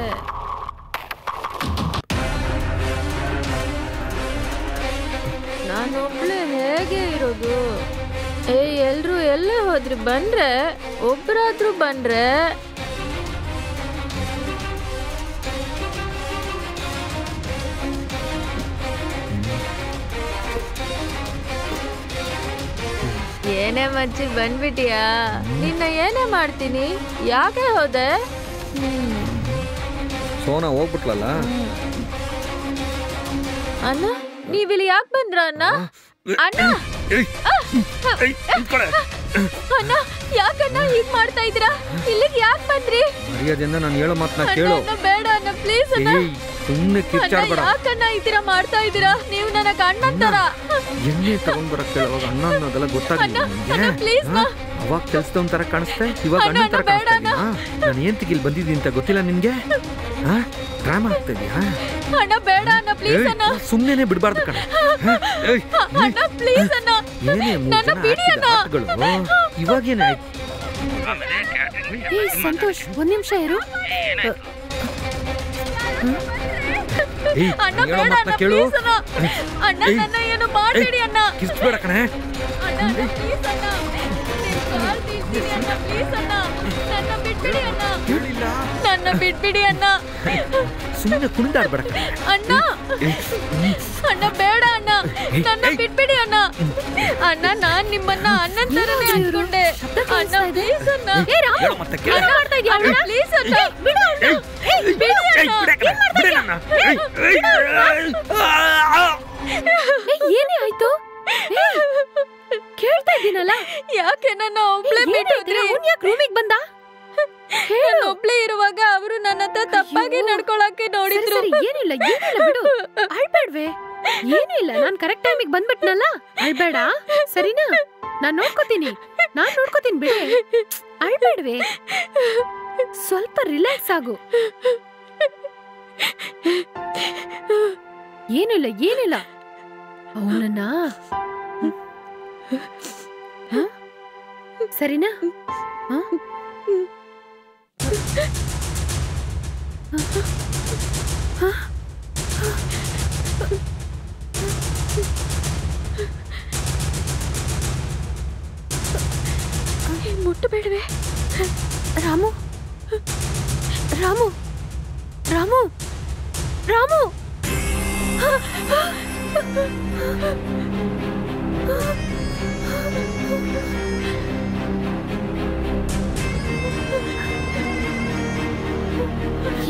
ನಾನೊಬ್ಳೆ ಹೇಗೆ ಇರೋದು? ಎಲ್ರು ಎಲ್ಲೇ ಹೋದ್ರಿ, ಬಂದ್ರೆ ಒಬ್ರಾದ್ರೂ ಬಂದ್ರೆ. ಏನೇ ಮಚ್ಚಿ ಬಂದ್ಬಿಟ್ಟಿಯಾ? ನಿನ್ನ ಏನೇ ಮಾಡ್ತೀನಿ, ಯಾಕೆ ಹೋದೆ? ಸೋನಾ ಹೋಗ್ಬಿಟ್ಲಲ್ಲ. ಅಣ್ಣ ನೀವಿಲ್ಲಿ ಯಾಕೆ ಬಂದ್ರ ಅಣ್ಣ? ಅಣ್ಣ ಅಣ್ಣ ಯಾಕಣ್ಣ ಹೀಗ್ ಮಾಡ್ತಾ ಇದ್ದೀರಾ? ಇಲ್ಲಿಗೆ ಯಾಕೆ ಬಂದ್ರಿ? ಮರ್ಯಾದೆಯಿಂದ ನಾನು ಹೇಳೋ ಮಾತನ್ನ ಕೇಳು. ಬೇಡ ಅಣ್ಣ, ಪ್ಲೀಸ್ ಅಣ್ಣ. ಸುಮ್ಮನೆ ಕಿರ್ಚಾಡ್ಬೇಡ. ಯಾಕಣ್ಣ ಈ ತರ ಮಾಡ್ತಾ ಇದ್ದೀರಾ? ನೀವು ನನಗೆ ಅಣ್ಣನ್ ತರ. ಎಣ್ಣೆ ತಗೊಂಡ್ ಬರಕ್ ಕೇಳುವಾಗ ಅಣ್ಣ ಅನ್ನೋದೆಲ್ಲ ಗೊತ್ತಾಗಿಲ್ಲ. ಅವಾಗ ಕೆಲ್ಸದವನ್ ತರ ಕಾಣಿಸ್ತೆ, ಇವಾಗ ಅಣ್ಣ ತರ ಕಾಣಿಸ್ತಾ ಇದೀಯಾ? ನಾನು ಏನ್ ತಿಗಿಲ್ ಬಂದಿದ್ದೀನಿ ಅಂತ ಗೊತ್ತಿಲ್ಲ ನಿನ್ಗೆ? ಡ್ರಾಮಾ ಆಗ್ತಾ ಇದೀಯಾ? ಅಣ್ಣ ಬೇಡ ಅಣ್ಣ, ಪ್ಲೀಸ್ ಅಣ್ಣ. ಸುಮ್ಮನೆ ಬಿಡಬಾರ್ದು ಕಣ. ಅಣ್ಣ ಪ್ಲೀಸ್ ಅಣ್ಣ, ನನ್ನ ಬಿಡಿ ಅಣ್ಣ. ಇವಾಗೇನೆ ಏ ಸಂತೋಷ್, ಒಂದ್ ನಿಮಿಷ ಇರು. ಅಣ್ಣ ಬೇಡ ಅಣ್ಣ, ಪ್ಲೀಸ್ ಅಣ್ಣ. ಅಣ್ಣ ನನ್ನ ಏನು ಮಾಡಬೇಡಿ ಅಣ್ಣ. ಕಿರ್ಚ್ಬೇಡ ಕಣೆ. ಅಣ್ಣ ಪ್ಲೀಸ್ ಅಣ್ಣ, ಕಾಲ್ ಬೀಳ್ತೀನಿ ಅಣ್ಣ, ಪ್ಲೀಸ್ ಅಣ್ಣ. ನನ್ನ ಬಿಟ್ಬಿಡಿ ಅಣ್ಣ, ನನ್ನ ಬಿಟ್ಬಿಡಿ ಅಣ್ಣ. ಸುಮ್ಮನೆ ಕುಣಿದಾಡ್ಬೇಡ ಅಣ್ಣ. ಅಣ್ಣ ಬೇಡ ಅಣ್ಣ, ನನ್ನ ಬಿಟ್ಬಿಡಿ ಅಣ್ಣ. ಅಣ್ಣ ನಾನ್ ನಿಮ್ಮನ್ನ ಅಣ್ಣನ್ ತರನೇ ಅನ್ಕೊಂಡೆ. ಅಣ್ಣ ಪ್ಲೀಸ್ ಅಣ್ಣ. ಅಣ್ಣ ಮಾಡ್ತಾ ಇದೀಯ ಅಣ್ಣ, ಪ್ಲೀಸ್ ಅಣ್ಣ. ಬಿಡು ಅಣ್ಣ, ಬಿಡಿ ಅಣ್ಣ. ಏನ್ ಮಾಡ್ತಾ ಇದೀಯ? ಏನೇ ಆಯ್ತು? ಕೇಳ್ತಾ ಇದ್ದೀನಲ್ಲ. ಯಾಕೆ ನನ್ನ ಒಬ್ಳೆ ಬಿಟ್ಟಿದ್ರೆ? ಅವ್ನ್ ಯಾಕೆ ರೂಮಿಗೆ ಬಂದ? ನಾನು ಒಬ್ಳೆ ಇರುವಾಗ ಅವರು ನನ್ನ ಹತ್ರ ತಪ್ಪಾಗಿ ನಡ್ಕೊಳಕ್ಕೆ ನೋಡಿದ್ರು. ಏನಿಲ್ಲ ಏನಿಲ್ಲ ಬಿಡು, ಅಳ್ಬೇಡ್ವೆ. ಏನಿಲ್ಲ, ನಾನ್ ಕರೆಕ್ಟ್ ಟೈಮಿಗೆ ಬಂದ್ಬಿಟ್ನಲ್ಲ, ಅಳ್ಬೇಡ ಸರಿನಾ? ನಾನ್ ನೋಡ್ಕೋತೀನಿ ಬಿಡಿ, ಅಳ್ಬೇಡ್ವೆ. ಸ್ವಲ್ಪ ರಿಲ್ಯಾಕ್ಸ್ ಆಗು. ಏನಿಲ್ಲ ಅವನನ್ನ ಸರಿನಾ? ಮುಟ್ಟಬೇಡವೆ. ರಾಮು ರಾಮು ರಾಮು ರಾಮು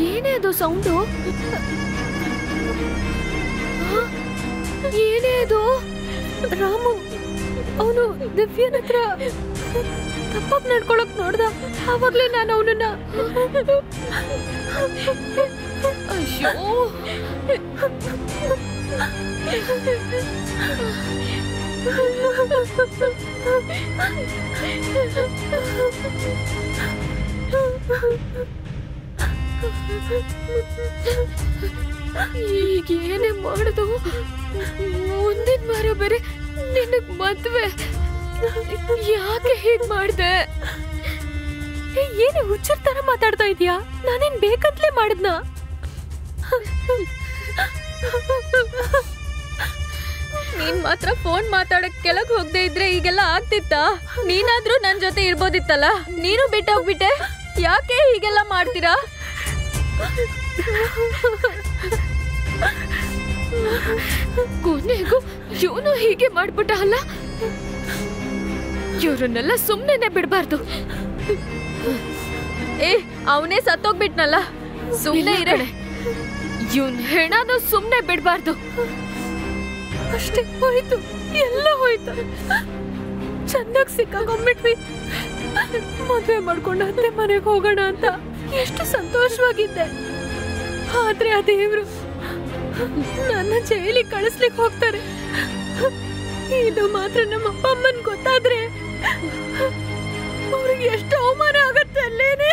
ಏನೇ ಅದು ಸೌಂಡು? ಏನೇ ಅದು? ರಾಮು ಅವನು ದಿವ್ಯನ ಹತ್ರ ತಪ್ಪಾಗಿ ನಡ್ಕೊಳಕ್ ನೋಡ್ದ. ಆವಾಗ್ಲೇ ನಾನು ಅವನನ್ನ ಅಯ್ಯೋ ಈಗ ಏನೇ ಮಾಡುದು? ಮುಂದಿನ ವಾರ ಬೇರೆ ನಿನಗ್ ಮದ್ವೆ. ಯಾಕೆ ಹೀಗ್ ಮಾಡ್ದೆ? ಏನೇ ಹುಚ್ಚರ್ ತರ ಮಾತಾಡ್ತಾ ಇದೀಯಾ? ನಾನೇನ್ ಬೇಕಂತಲೇ ಮಾಡಿದ್ನ? ನೀನ್ ಮಾತ್ರ ಫೋನ್ ಮಾತಾಡಕ್ ಕೆಳಗ್ ಹೋಗದೆ ಇದ್ರೆ ಈಗೆಲ್ಲ ಆಗ್ತಿತ್ತಾ? ನೀನಾದ್ರೂ ನನ್ ಜೊತೆ ಇರ್ಬೋದಿತ್ತಲ್ಲ. ನೀನು ಬಿಟ್ಟೋಗ್ಬಿಟ್ಟೆ. ಯಾಕೆ ಹೀಗೆಲ್ಲ ಮಾಡ್ತೀರಾ? ಕೊನೆಗೂ ಇವನು ಹೀಗೆ ಮಾಡ್ಬಿಟ್ಟ ಅಲ್ಲ. ಇವ್ರನ್ನೆಲ್ಲ ಸುಮ್ನೆ ಬಿಡ್ಬಾರ್ದು. ಏ ಅವನೇ ಸತ್ತೋಗ್ಬಿಟ್ನಲ್ಲ, ಸುಮ್ನೆ ಇರಡೆ. ಇವನ್ ಹೆಣನು ಸುಮ್ನೆ ಬಿಡ್ಬಾರ್ದು. ಅಷ್ಟೇ ಹೋಯ್ತು, ಎಲ್ಲ ಹೋಯ್ತು. ಚೆನ್ನಾಗಿ ಸಿಕ್ಕಾಕೊಂಡ್ಬಿಟ್ವಿ. ಮದ್ವೆ ಮಾಡ್ಕೊಂಡು ಅತ್ತೆ ಮನೆಗೆ ಹೋಗೋಣ ಅಂತ ಎಷ್ಟು ಸಂತೋಷವಾಗಿದ್ದೆ. ಆದ್ರೆ ಆ ದೇವ್ರು ನನ್ನ ಜೈಲಿಗೆ ಕಳಿಸ್ಲಿಕ್ಕೆ ಹೋಗ್ತಾರೆ. ಇದು ಮಾತ್ರ ನಮ್ಮ ಅಪ್ಪ ಅಮ್ಮನ್ ಗೊತ್ತಾದ್ರೆ ಅವ್ರಿಗೆ ಎಷ್ಟು ಅವಮಾನ ಆಗತ್ತೆ ಅಲ್ಲೇನೆ.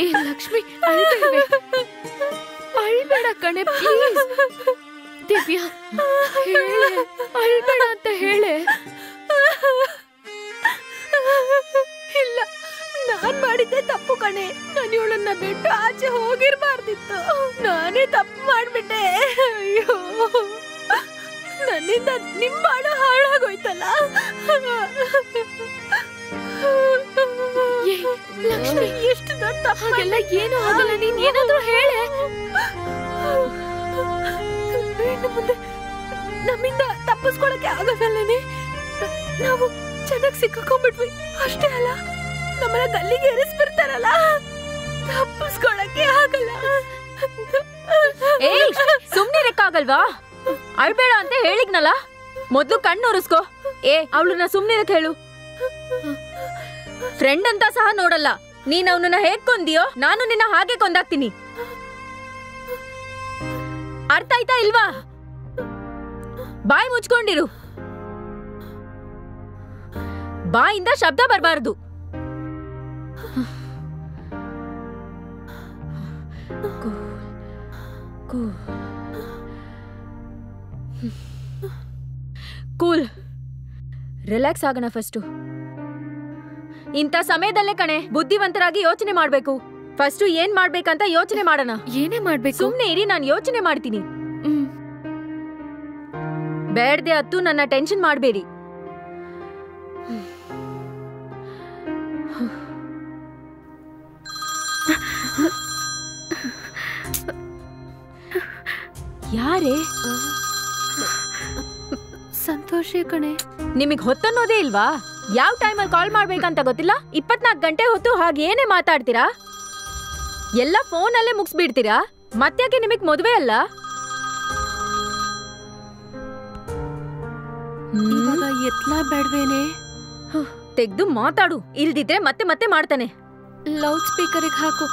ಏ ಲಕ್ಷ್ಮಿ, ಅಳ್ಬೇಡ ಕಣೆ ಪ್ಲೀಸ್. ದಿವ್ಯಾ ಹೇಳೆ, ಅಳ್ಬೇಡ ಅಂತ ಹೇಳೆ. ಇಲ್ಲ, ನಾನ್ ಮಾಡಿದ್ದೆ ತಪ್ಪು ಕಣೆ. ನಾನು ಇವಳನ್ನ ಬಿಟ್ಟು ಆಚೆ ಹೋಗಿರ್ಬಾರ್ದಿತ್ತು. ನಾನೇ ತಪ್ಪು ಮಾಡ್ಬಿಟ್ಟೆ. ಅಯ್ಯೋ, ನನ್ನಿಂದ ನಿಮ್ ಬಾಳ ಹಾಳಾಗೋಯ್ತಲ್ಲ. ಲಕ್ಷ್ಮಿ, ಎಷ್ಟು ದೊಡ್ಡ ತಪ್ಪು. ಹಾಗೆಲ್ಲ ಏನು ಆಗಲ್ಲ, ನೀನ್ ಏನಾದ್ರೂ ಹೇಳೆ. ಇನ್ನು ಮುಂದೆ ನಮ್ಮಿಂದ ತಪ್ಪಿಸ್ಕೊಳಕ್ಕೆ ಆಗಲ್ಲನೇ. ಸಿಕ್ಕಾಕೊಂಡ್ಬಿಟ್ವಿ. ಅಷ್ಟೇ ಅಲ್ಲ, ನಮ್ಮನ್ನ ಗಲ್ಲಿಗೆ ಏರಿಸ್ಬಿಡ್ತಾರಲ್ಲ, ತಪ್ಪಿಸ್ಕೊಳಕ್ಕೆ ಆಗಲ್ಲ. ಏಯ್, ಸುಮ್ನಿರಕ್ಕಾಗಲ್ವಾ? ಅಳ್ಬೇಡ ಅಂತ ಹೇಳಿದ್ನಲ್ಲ. ಮೊದ್ಲು ಕಣ್ಣು ಒರೆಸ್ಕೋ. ಅವಳನ್ನ ಸುಮ್ನಿರಕ್ ಹೇಳು. ಫ್ರೆಂಡ್ ಅಂತ ಸಹ ನೋಡಲ್ಲ. ನೀನ್ ಅವನನ್ನ ಹೇಗ್ ಕೊಂದಿಯೋ ನಾನು ನಿನ್ನ ಹಾಗೆ ಕೊಂದಾಕ್ತೀನಿ. ಅರ್ಥ ಆಯ್ತಾ ಇಲ್ವಾ? ಬಾಯಿ ಮುಚ್ಕೊಂಡಿರು. ಬಾಯಿಂದ ಶಬ್ದ ಬರಬಾರದು. ಕೂಲ್, ರಿಲ್ಯಾಕ್ಸ್ ಆಗೋಣ ಫಸ್ಟು. ಇಂಥ ಸಮಯದಲ್ಲೇ ಕಣೆ ಬುದ್ಧಿವಂತರಾಗಿ ಯೋಚನೆ ಮಾಡ್ಬೇಕು. ಫಸ್ಟು ಏನ್ ಮಾಡ್ಬೇಕಂತ ಯೋಚನೆ ಮಾಡೋಣ. ಏನೇ ಮಾಡ್ಬೇಕು? ಸುಮ್ನೆ ಇರಿ, ನಾನು ಯೋಚನೆ ಮಾಡ್ತೀನಿ. ಬೇಡ್ದೆ ಹತ್ತು ನನ್ನ ಟೆನ್ಷನ್ ಮಾಡ್ಬೇಡಿ. ಯಾರೇ? ಸಂತೋಷೇ ಕಣೆ. ನಿಮಗ್ ಹೊತ್ತನ್ನೋದೇ ಇಲ್ವಾ? ಯಾವ ಟೈಮಲ್ಲಿ ಕಾಲ್ ಮಾಡ್ಬೇಕಂತ ಗೊತ್ತಿಲ್ಲ. 24 ಗಂಟೆ ಹೊತ್ತು ಹಾಗೆ ಏನೇ ಮಾತಾಡ್ತೀರಾ? ಎಲ್ಲ ಫೋನಲ್ಲೇ ಮುಗಿಸ್ಬಿಡ್ತೀರಾ? ಮತ್ತ್ಯಾಕೆ ನಿಮಗ್ ಮದುವೆ ಅಲ್ಲ? ಇವಾಗ ಎತ್ಲಾ ಬೇಡ್ವೇನೆ? ತೆಗ್ದು ಮಾತಾಡು, ಇಲ್ದಿದ್ರೆ ಮತ್ತೆ ಮತ್ತೆ ಮಾಡ್ತಾನೆ. ಲೌಡ್ ಸ್ಪೀಕರಿಗೆ ಹಾಕು.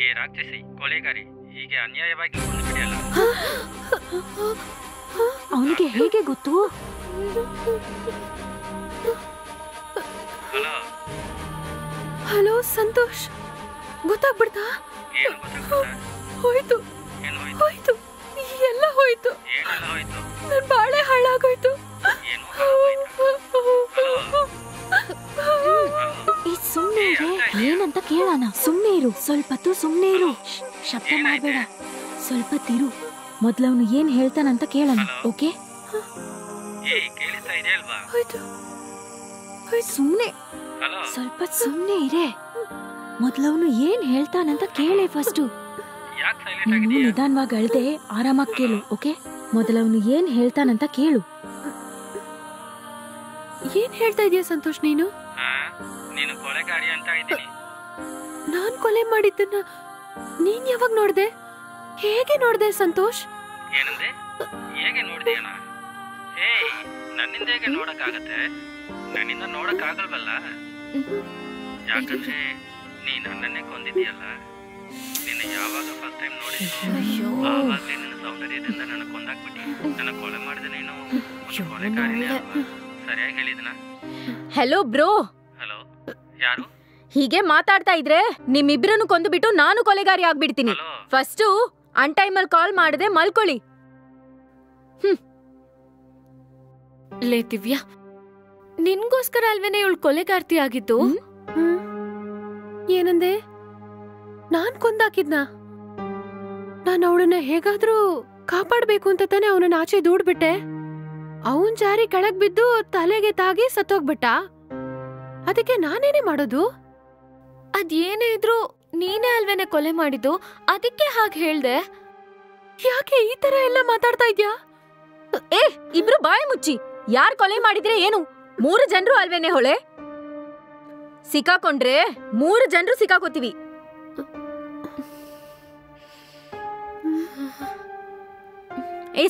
ಏ ರಾಕ್ಷಸಿ, ಕೊಲೆಗಾರಿ, ಹೀಗೆ ಅನ್ಯಾಯವಾಗಿ ಕೊಂದು ಬಿಡಿಯಲ್ಲ. ಅವನಿಗೆ ಹೇಗೆ ಗೊತ್ತು? ಹಲೋ ಹಲೋ ಸಂತೋಷ್, ಗೊತ್ತಾಗ್ಬಿಡ್ತಾ? ಏನು ಗೊತ್ತಾಗ್ತದ? ಹೋಯ್ತು, ಏನು ಹೋಯ್ತು? ಹೋಯ್ತು, ಎಲ್ಲ ಹೋಯ್ತು. ಏನೆಲ್ಲ ಹೋಯ್ತು? ನನ್ ಬಾಳೆ ಹಾಳಾಗೋಯ್ತು. ಏನು ಹಾಳಾಗೋಯ್ತು? ಸುಮ್ನೆ ಏನಂತ ಕೇಳೋಣ. ಸುಮ್ನೆ ಇರು, ಸ್ವಲ್ಪ ಹೊತ್ತು ಸುಮ್ನೆ ಇರು. ಶಬ್ದ ಮಾಡ್ಬೇಡ, ಸ್ವಲ್ಪ ತಿರು. ಮೊದ್ಲವನು ಏನ್ ಹೇಳ್ತಾನಂತ ಕೇಳೋಣ. ಓಕೆ? ಏ ಕೇಳಿಸ್ತಾ ಇದೆ ಅಲ್ವಾ? ಹೋಯ್ತು, ಸುಮ್ನೆ ಹಲೋ ಸ್ವಲ್ಪ ಸುಮ್ನೆ ಇರೇ. ಮೊದ್ಲವನು ಏನ್ ಹೇಳ್ತಾನಂತ ಕೇಳೆ ಫಸ್ಟು. ಯಾಕೆ ಸೈಲೆಂಟ್ ನೀನು ಆಗಿದೀಯಾ? ನಿಧಾನವಾಗಿ ಅಳ್ದೆ ಆರಾಮಾಗಿ ಕೇಳು. ಓಕೆ? ಮೊದಲವನು ಏನ್ ಹೇಳ್ತಾನಂತ ಕೇಳು. ಏನ್ ಹೇಳ್ತಾ ಇದೀಯ ಸಂತೋಷ್ ನೀನು? ನೀನು ಕೊಲೆಗಾರಿ ಅಂತ ಇದ್ದೀನಿ. ನಾನ್ ಕೊಲೆ ಮಾಡಿದ್ದನ್ನ ನೀನ್ ಯಾವಾಗ ನೋಡ್ದೆ? ಹೇಗೆ ನೋಡ್ದೆ ಸಂತೋಷ್? ಏನಂದೆ? ಹೇಗೆ ನೋಡಿದೀಯಣ? ಏಯ್, ನನ್ನಿಂದ ಹೇಗೆ ನೋಡಕ್ಕಾಗತ್ತೆ? ನನ್ನಿಂದ ನೋಡಕ್ಕಾಗಲ್ವಲ್ಲ. ಯಾಕಂದ್ರೆ ನೀ ನನ್ನನ್ನೇ ಕೊಂದಿದೀಯಲ್ಲ. ನಿನ್ನ ಯಾವಾಗ ಫಸ್ಟ್ ಟೈಮ್ ನೋಡಿದ್ದು ಆವಾಗಲೇ ನಿನ್ನ ಸೌಂದರ್ಯದಿಂದ ನನ್ನ ಕೊಂದಾಕ್ಬಿಟ್ಟಿ. ನನ್ನ ಕೊಲೆ ಮಾಡಿದ ನೀನು ಕೊಲೆಗಾರಿನೇ ಅಲ್ವಾ? ಸರಿಯಾಗಿ ಹೇಳಿದನ? Hello bro. ಹಲೋ, ಯಾರು? ಹೀಗೆ ಮಾತಾಡ್ತಾ ಇದ್ರೆ ನಿಮ್ಮಿಬ್ರನ್ನು ಕೊಂದು ಬಿಟ್ಟು ನಾನು ಕೊಲೆಗಾರಿ ಆಗ್ಬಿಡ್ತೀನಿ. ಹಲೋ ಫಸ್ಟು ಅನ್ ಟೈಮಲ್ಲಿ ಕಾಲ್ ಮಾಡದೆ ಮಲ್ಕೊಳ್ಳಿ. ಲೇ ದಿವ್ಯಾ, ನಿನ್ಗೋಸ್ಕರ ಅಲ್ವೇನೆ ಇವಳು ಕೊಲೆಗಾರ್ತಿ ಆಗಿದ್ದು? ಏನಂದೆ? ನಾನ್ ಕೊಂದಾಕಿದ್ನ? ನಾನು ಅವಳನ್ನ ಹೇಗಾದ್ರೂ ಕಾಪಾಡ್ಬೇಕು ಅಂತ ತಾನೆ ಅವನನ್ನ ಆಚೆ ದೂಡ್ಬಿಟ್ಟೆ. ಅವನ್ ಜಾರಿ ಕೆಳಗ್ ಬಿದ್ದು ತಲೆಗೆ ತಾಗಿ ಸತ್ತೋಗ್ಬಿಟ್ಟ. ಅದಕ್ಕೆ ನಾನೇನೇ ಮಾಡೋದು? ಅದೇನೇ ಇದ್ರು ನೀನೇ ಅಲ್ವೇನೆ ಕೊಲೆ ಮಾಡಿದ್ದು, ಅದಕ್ಕೆ ಹಾಗೆ ಹೇಳ್ದೆ. ಯಾಕೆ ಈ ತರ ಎಲ್ಲ ಮಾತಾಡ್ತಾ ಇದ್ಯಾ? ಇಬ್ರು ಬಾಯಿ ಮುಚ್ಚಿ. ಯಾರ್ ಕೊಲೆ ಮಾಡಿದ್ರೆ ಏನು? 3 ಜನರು ಅಲ್ವೇನೆ ಹೊಳೆ? ಸಿಕ್ಕಾಕೊಂಡ್ರೆ 3 ಜನರು ಸಿಕ್ಕಾಕೋತೀವಿ.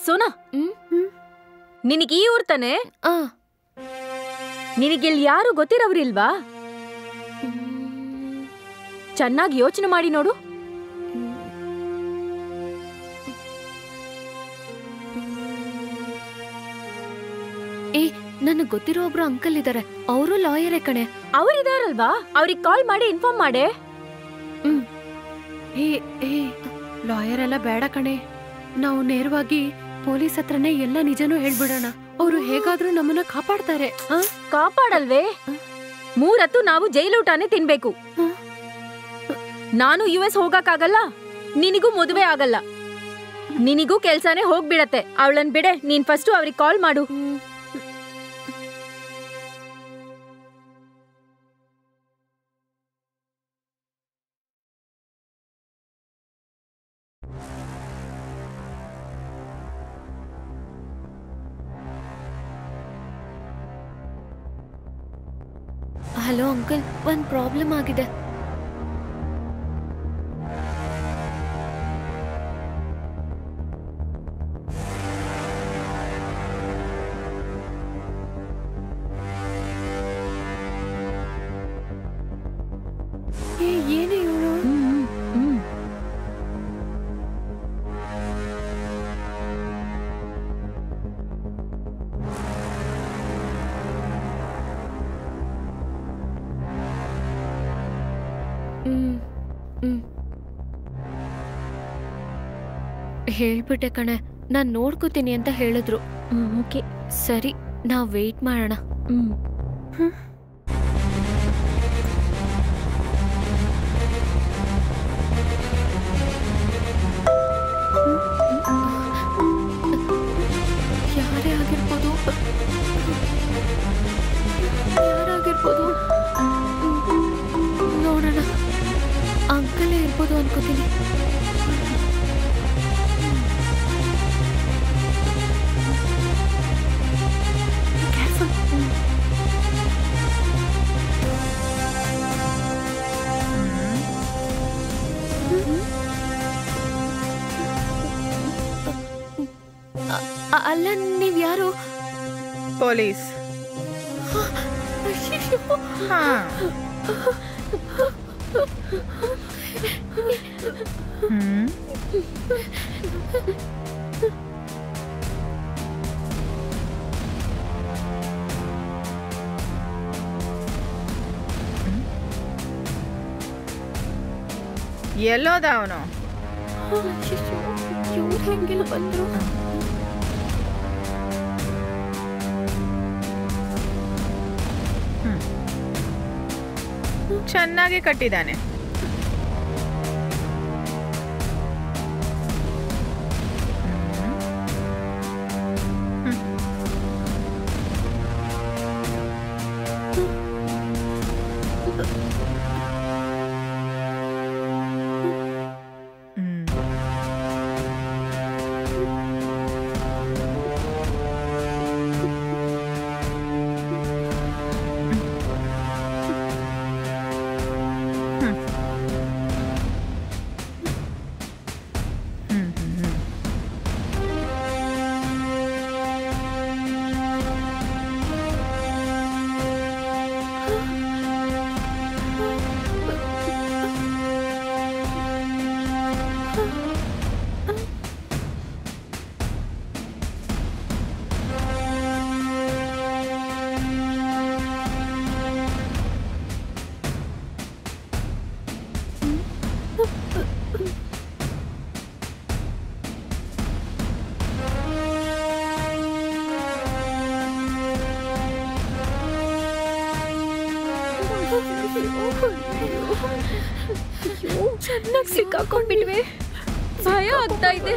ಸೋನಾ, ನಿನಗೆ ಈ ಊರ್ ತಾನೆ? ನಿನಗಿಲ್ಲಿ ಯಾರು ಗೊತ್ತಿರೋವ್ರಿಲ್ವಾ? ಚೆನ್ನಾಗಿ ಯೋಚನೆ ಮಾಡಿ ನೋಡು. ನನಗ್ ಗೊತ್ತಿರೋ ಒಬ್ರು ಅಂಕಲ್ ಇದಾರೆ, ಅವರು ಲಾಯರೇ ಕಣೆ. ಅವ್ರಿದಾರಲ್ವಾ? ಅವ್ರಿಗೆ ಕಾಲ್ ಮಾಡಿ ಇನ್ಫಾರ್ಮ್ ಮಾಡೆ. ಲಾಯರ್ ಎಲ್ಲ ಬೇಡ ಕಣೆ. ನಾವು ನೇರವಾಗಿ ಪೊಲೀಸ್ ಹತ್ರನೇ ಎಲ್ಲ ನಿಜನೂ ಹೇಳ್ಬಿಡೋಣ. ಅವರು ಹೇಗಾದ್ರೂ ನಮ್ಮನ್ನ ಕಾಪಾಡ್ತಾರೆ. ಕಾಪಾಡಲ್ವೇ? 3 ಹೊತ್ತು ನಾವು ಜೈಲೂಟನೇ ತಿನ್ಬೇಕು. ನಾನು US ಹೋಗಕ್ಕಾಗಲ್ಲ, ನಿನಿಗೂ ಮದುವೆ ಆಗಲ್ಲ. ನಿನಿಗೂ ಕೆಲ್ಸಾನೇ ಹೋಗ್ಬಿಡತ್ತೆ. ಅವಳನ್ ಬಿಡೆ. ನೀನ್ ಫಸ್ಟ್ ಅವ್ರಿಗೆ ಕಾಲ್ ಮಾಡು. ಹಲೋ ಅಂಕಲ್, ಒಂದ್ ಪ್ರಾಬ್ಲಮ್ ಆಗಿದೆ. ಏನೇ ಇವಳು? ಹೇಳ್ಬಿಟ್ಟೆ ಕಣೆ, ನಾನ್ ನೋಡ್ಕೋತೀನಿ ಅಂತ ಹೇಳಿದ್ರು. ಓಕೆ, ಸರಿ, ನಾವ್ ವೇಟ್ ಮಾಡೋಣ. ಯಾರಾಗಿರ್ಬೋದು? ನೋಡೋಣ. ಅಂಕಲೇ ಇರ್ಬೋದು ಅನ್ಕೋತೀನಿ. ಅಲ್ಲ, ನೀವ್ ಯಾರು? ಪೊಲೀಸ್. ಹಾ, ಎಲ್ಲೋದ ಅವನು? ಹೆಂಗೆಲ್ಲ ಬಂದ್ರು? ಚೆನ್ನಾಗಿ ಕಟ್ಟಿದ್ದಾನೆ. ಚೆನ್ನಾಗಿ ಸಿಕ್ಕಾಕೊಂಡ್ಬಿಟ್ವೆ. ಭಯ ಆಗ್ತಾ ಇದೆ.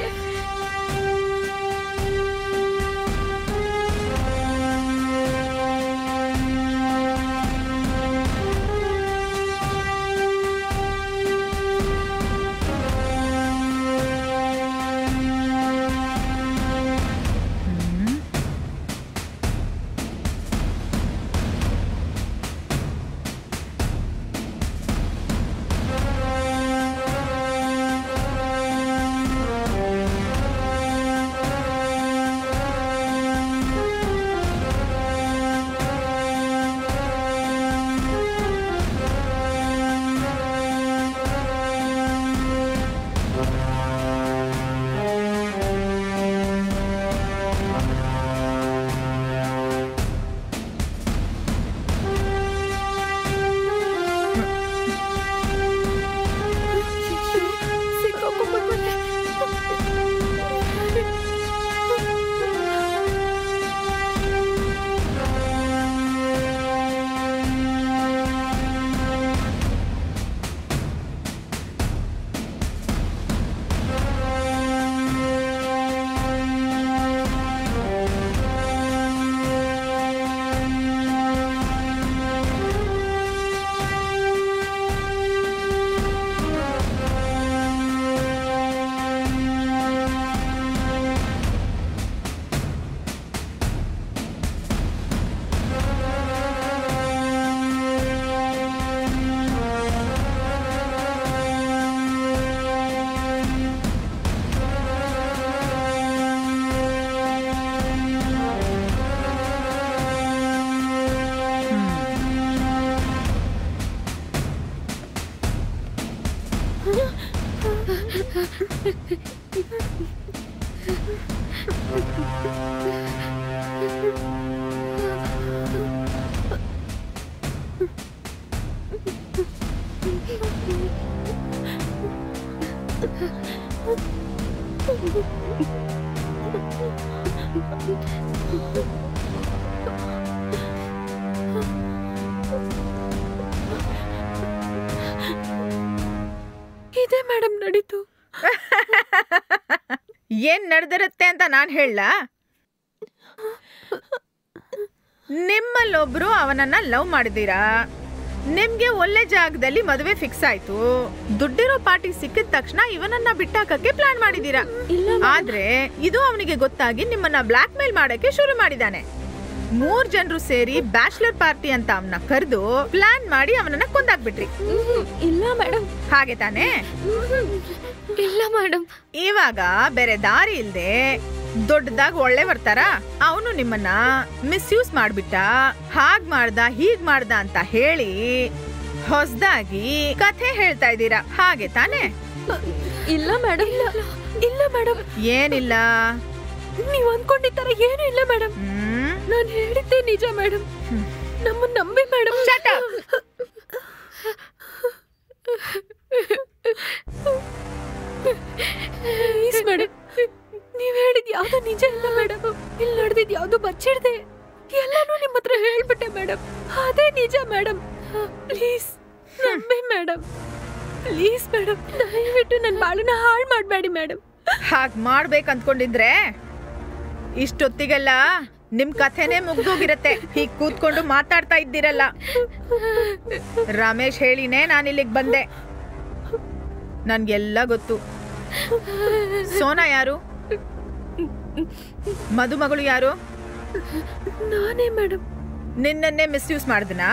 ಇದೇ ಮೇಡಮ್ ನಡೀತು. ಏನ್ ನಡೆದಿರುತ್ತೆ ಅಂತ ನಾನ್ ಹೇಳ. ನಿಮ್ಮಲ್ಲೊಬ್ರು ಅವನನ್ನ ಲವ್ ಮಾಡಿದೀರಾ, ನಿಮ್ಗೆ ಒಳ್ಳೆ ಜಾಗದಲ್ಲಿ ಮದುವೆ ಫಿಕ್ಸ್ ಆಯ್ತು, ದುಡ್ಡಿರೋ ಪಾರ್ಟಿ ಸಿಕ್ಕಿದ ತಕ್ಷಣ ಇವನನ್ನ ಬಿಟ್ಟಾಕಕ್ಕೆ ಪ್ಲಾನ್ ಮಾಡಿದೀರಾ. ಆದ್ರೆ ಇದು ಅವನಿಗೆ ಗೊತ್ತಾಗಿ ನಿಮ್ಮನ್ನ ಬ್ಲಾಕ್ ಮೇಲ್ ಮಾಡಕ್ಕೆ ಶುರು ಮಾಡಿದಾನೆ. 3 ಜನರು ಸೇರಿ ಬ್ಯಾಚಲರ್ ಪಾರ್ಟಿ ಅಂತ ಅವನ್ನ ಕರೆದು ಪ್ಲಾನ್ ಮಾಡಿ ಅವನನ್ನ ಕೊಂದಾಕ್ಬಿಟ್ರಿ. ಇಲ್ಲ ಮೇಡಮ್. ಹಾಗೆ ತಾನೇ? ಇಲ್ಲ ಮೇಡಮ್. ಇವಾಗ ಬೇರೆ ದಾರಿ ಇಲ್ದೆ ದೊಡ್ಡದಾಗಿ ಒಳ್ಳೆ ಬರ್ತಾರ ಅವನು ನಿಮ್ಮನ್ನ ಮಿಸ್ಯೂಸ್ ಮಾಡ್ಬಿಟ್ಟ, ಹಾಗ್ ಮಾಡ್ದ ಹೀಗ್ ಮಾಡ್ದ ಅಂತ ಹೇಳಿ ಹೊಸದಾಗಿ ಕಥೆ ಹೇಳ್ತಾ ಇದ್ದೀರಾ, ಹಾಗೆ ತಾನೇ? ಇಲ್ಲ ಮೇಡಮ್. ಇಲ್ಲ ಮೇಡಮ್. ಏನಿಲ್ಲ? ನೀವ್ ಅನ್ಕೊಂಡಿದ್ದಾರ ಏನು ಇಲ್ಲ ಮೇಡಮ್. ನಾನು ಹೇಳಿದ್ದೆ ನಿಜ ಮೇಡಮ್. ನಮ್ಮನ್ನ ನಂಬಿ madam. Shut up. Please madam, ನೀವ್ ಹೇಳಿದ್ ಯಾವ್ದು ನಿಜ ಇಲ್ಲ ಮೇಡಮ್. ಇಲ್ಲಿ ನಡೆದಿದ್ ಯಾವ್ದು ಬಚ್ಚಿಡ್ದೆ ಎಲ್ಲಾನು ನಿಮ್ಮ ಹತ್ರ ಹೇಳ್ಬಿಟ್ಟೆ ಮೇಡಮ್. ಅದೇ ನಿಜ ಮೇಡಮ್. ಪ್ಲೀಸ್ ನಂಬಿ ಮೇಡಮ್. ಪ್ಲೀಸ್ ಮೇಡಮ್, ದಯವಿಟ್ಟು ನನ್ನ ಬಾಳನ್ನ ಹಾಳು ಮಾಡಬೇಡಿ ಮೇಡಮ್. ಹಾಗ್ ಮಾಡ್ಬೇಕು ಅಂದ್ಕೊಂಡಿದ್ರೆ ಇಷ್ಟೊತ್ತಿಗೆಲ್ಲ ನಿಮ್ ಕಥೆನೇ ಮುಗ್ದೋಗಿರತ್ತೆ. ಹೀಗ್ ಕೂತ್ಕೊಂಡು ಮಾತಾಡ್ತಾ ಇದ್ದೀರಲ್ಲ. ರಮೇಶ್ ಹೇಳಿನೇ ನಾನು ಇಲ್ಲಿಗೆ ಬಂದೆ. ನನ್ಗೆಲ್ಲ ಗೊತ್ತು. ಸೋನಾ ಯಾರು? ಮದುಮಗಳು ಯಾರು? ನಾನೇ ಮೇಡಮ್. ನಿನ್ನನ್ನೇ ಮಿಸ್ಯೂಸ್ ಮಾಡಿದ್ನಾ?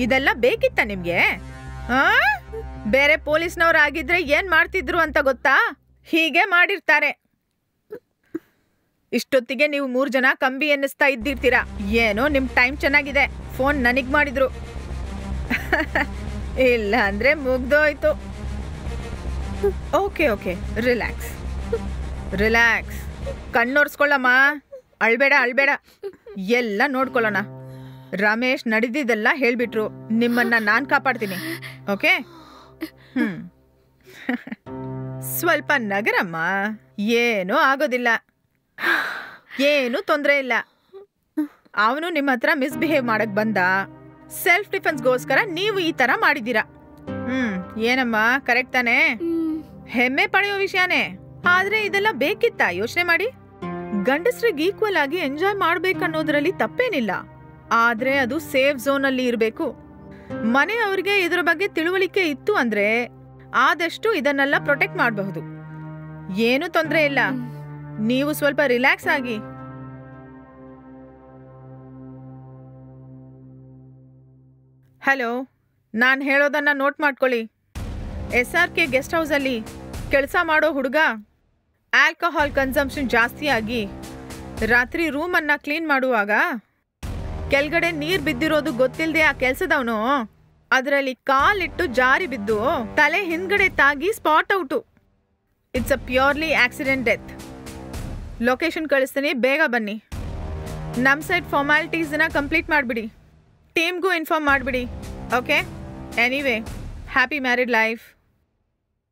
ಇದೆಲ್ಲ ಬೇಕಿತ್ತ ನಿಮ್ಗೆ? ಬೇರೆ ಪೊಲೀಸ್ನವ್ರು ಆಗಿದ್ರೆ ಏನ್ ಮಾಡ್ತಿದ್ರು ಅಂತ ಗೊತ್ತಾ? ಹೀಗೆ ಮಾಡಿರ್ತಾರೆ. ಇಷ್ಟೊತ್ತಿಗೆ ನೀವು 3 ಜನ ಕಂಬಿ ಎನ್ನಿಸ್ತಾ ಇದ್ದಿರ್ತೀರಾ. ಏನೋ ನಿಮ್ ಟೈಮ್ ಚೆನ್ನಾಗಿದೆ, ಫೋನ್ ನನಗ್ ಮಾಡಿದ್ರು. ಇಲ್ಲ ಅಂದ್ರೆ ಮುಗ್ದೋಯ್ತು. Okay okay, relax relax. ಕಣ್ಣೋರ್ಸ್ಕೊಳ್ಳಮ್ಮ, ಅಳ್ಬೇಡ ಅಳ್ಬೇಡ, ಎಲ್ಲ ನೋಡ್ಕೊಳ್ಳೋಣ. ರಮೇಶ್ ನಡೆದಿದ್ದೆಲ್ಲ ಹೇಳ್ಬಿಟ್ರು. ನಿಮ್ಮನ್ನ ನಾನ್ ಕಾಪಾಡ್ತೀನಿ. ಓಕೆ? ಸ್ವಲ್ಪ ನಗರಮ್ಮ, ಏನೂ ಆಗೋದಿಲ್ಲ, ಏನು ತೊಂದರೆ ಇಲ್ಲ. ಅವನು ನಿಮ್ಮ ಹತ್ರ ಮಿಸ್ಬಿಹೇವ್ ಮಾಡಕ್ ಬಂದ. ಸೆಲ್ಫ್ ಡಿಫೆನ್ಸ್ಗೋಸ್ಕರ ನೀವು ಈ ತರ ಮಾಡಿದೀರಾ. ಏನಮ್ಮ, ಕರೆಕ್ಟ್ ತಾನೇ? ಹೆಮ್ಮೆ ಪಡೆಯೋ ವಿಷಯನೇ. ಆದ್ರೆ ಇದೆಲ್ಲ ಬೇಕಿತ್ತ? ಯೋಚನೆ ಮಾಡಿ. ಗಂಡಸ್ರಿಗೆ ಈಕ್ವಲ್ ಆಗಿ ಎಂಜಾಯ್ ಮಾಡ್ಬೇಕನ್ನೋದ್ರಲ್ಲಿ ತಪ್ಪೇನಿಲ್ಲ. ಆದ್ರೆ ಅದು ಸೇಫ್ ಝೋನ್ ಅಲ್ಲಿ ಇರಬೇಕು. ಮನೆಯವ್ರಿಗೆ ಇದ್ರ ಬಗ್ಗೆ ತಿಳುವಳಿಕೆ ಇತ್ತು ಅಂದ್ರೆ ಆದಷ್ಟು ಇದನ್ನೆಲ್ಲ ಪ್ರೊಟೆಕ್ಟ್ ಮಾಡಬಹುದು. ಏನು ತೊಂದರೆ ಇಲ್ಲ. ನೀವು ಸ್ವಲ್ಪ ರಿಲ್ಯಾಕ್ಸ್ ಆಗಿ. ಹಲೋ, ನಾನು ಹೇಳೋದನ್ನ ನೋಟ್ ಮಾಡ್ಕೊಳ್ಳಿ. SRK ಗೆಸ್ಟ್ ಹೌಸಲ್ಲಿ ಕೆಲಸ ಮಾಡೋ ಹುಡುಗ ಆಲ್ಕೋಹಾಲ್ ಕನ್ಸಂಪ್ಷನ್ ಜಾಸ್ತಿ ಆಗಿ ರಾತ್ರಿ ರೂಮನ್ನು ಕ್ಲೀನ್ ಮಾಡುವಾಗ ಕೆಳಗಡೆ ನೀರು ಬಿದ್ದಿರೋದು ಗೊತ್ತಿಲ್ಲದೆ ಆ ಕೆಲಸದವನು ಅದರಲ್ಲಿ ಕಾಲಿಟ್ಟು ಜಾರಿ ಬಿದ್ದು ತಲೆ ಹಿಂದ್ಗಡೆ ತಾಗಿ spot out. It's a purely accident death. Location ಕಳಿಸ್ತೀನಿ, ಬೇಗ ಬನ್ನಿ. ನಮ್ಮ ಸೈಡ್ ಫಾರ್ಮಾಲಿಟೀಸ್ನ ಕಂಪ್ಲೀಟ್ ಮಾಡಿಬಿಡಿ. ಟೀಮ್ಗೂ ಇನ್ಫಾರ್ಮ್ ಮಾಡಿಬಿಡಿ. Okay? Anyway, happy married life.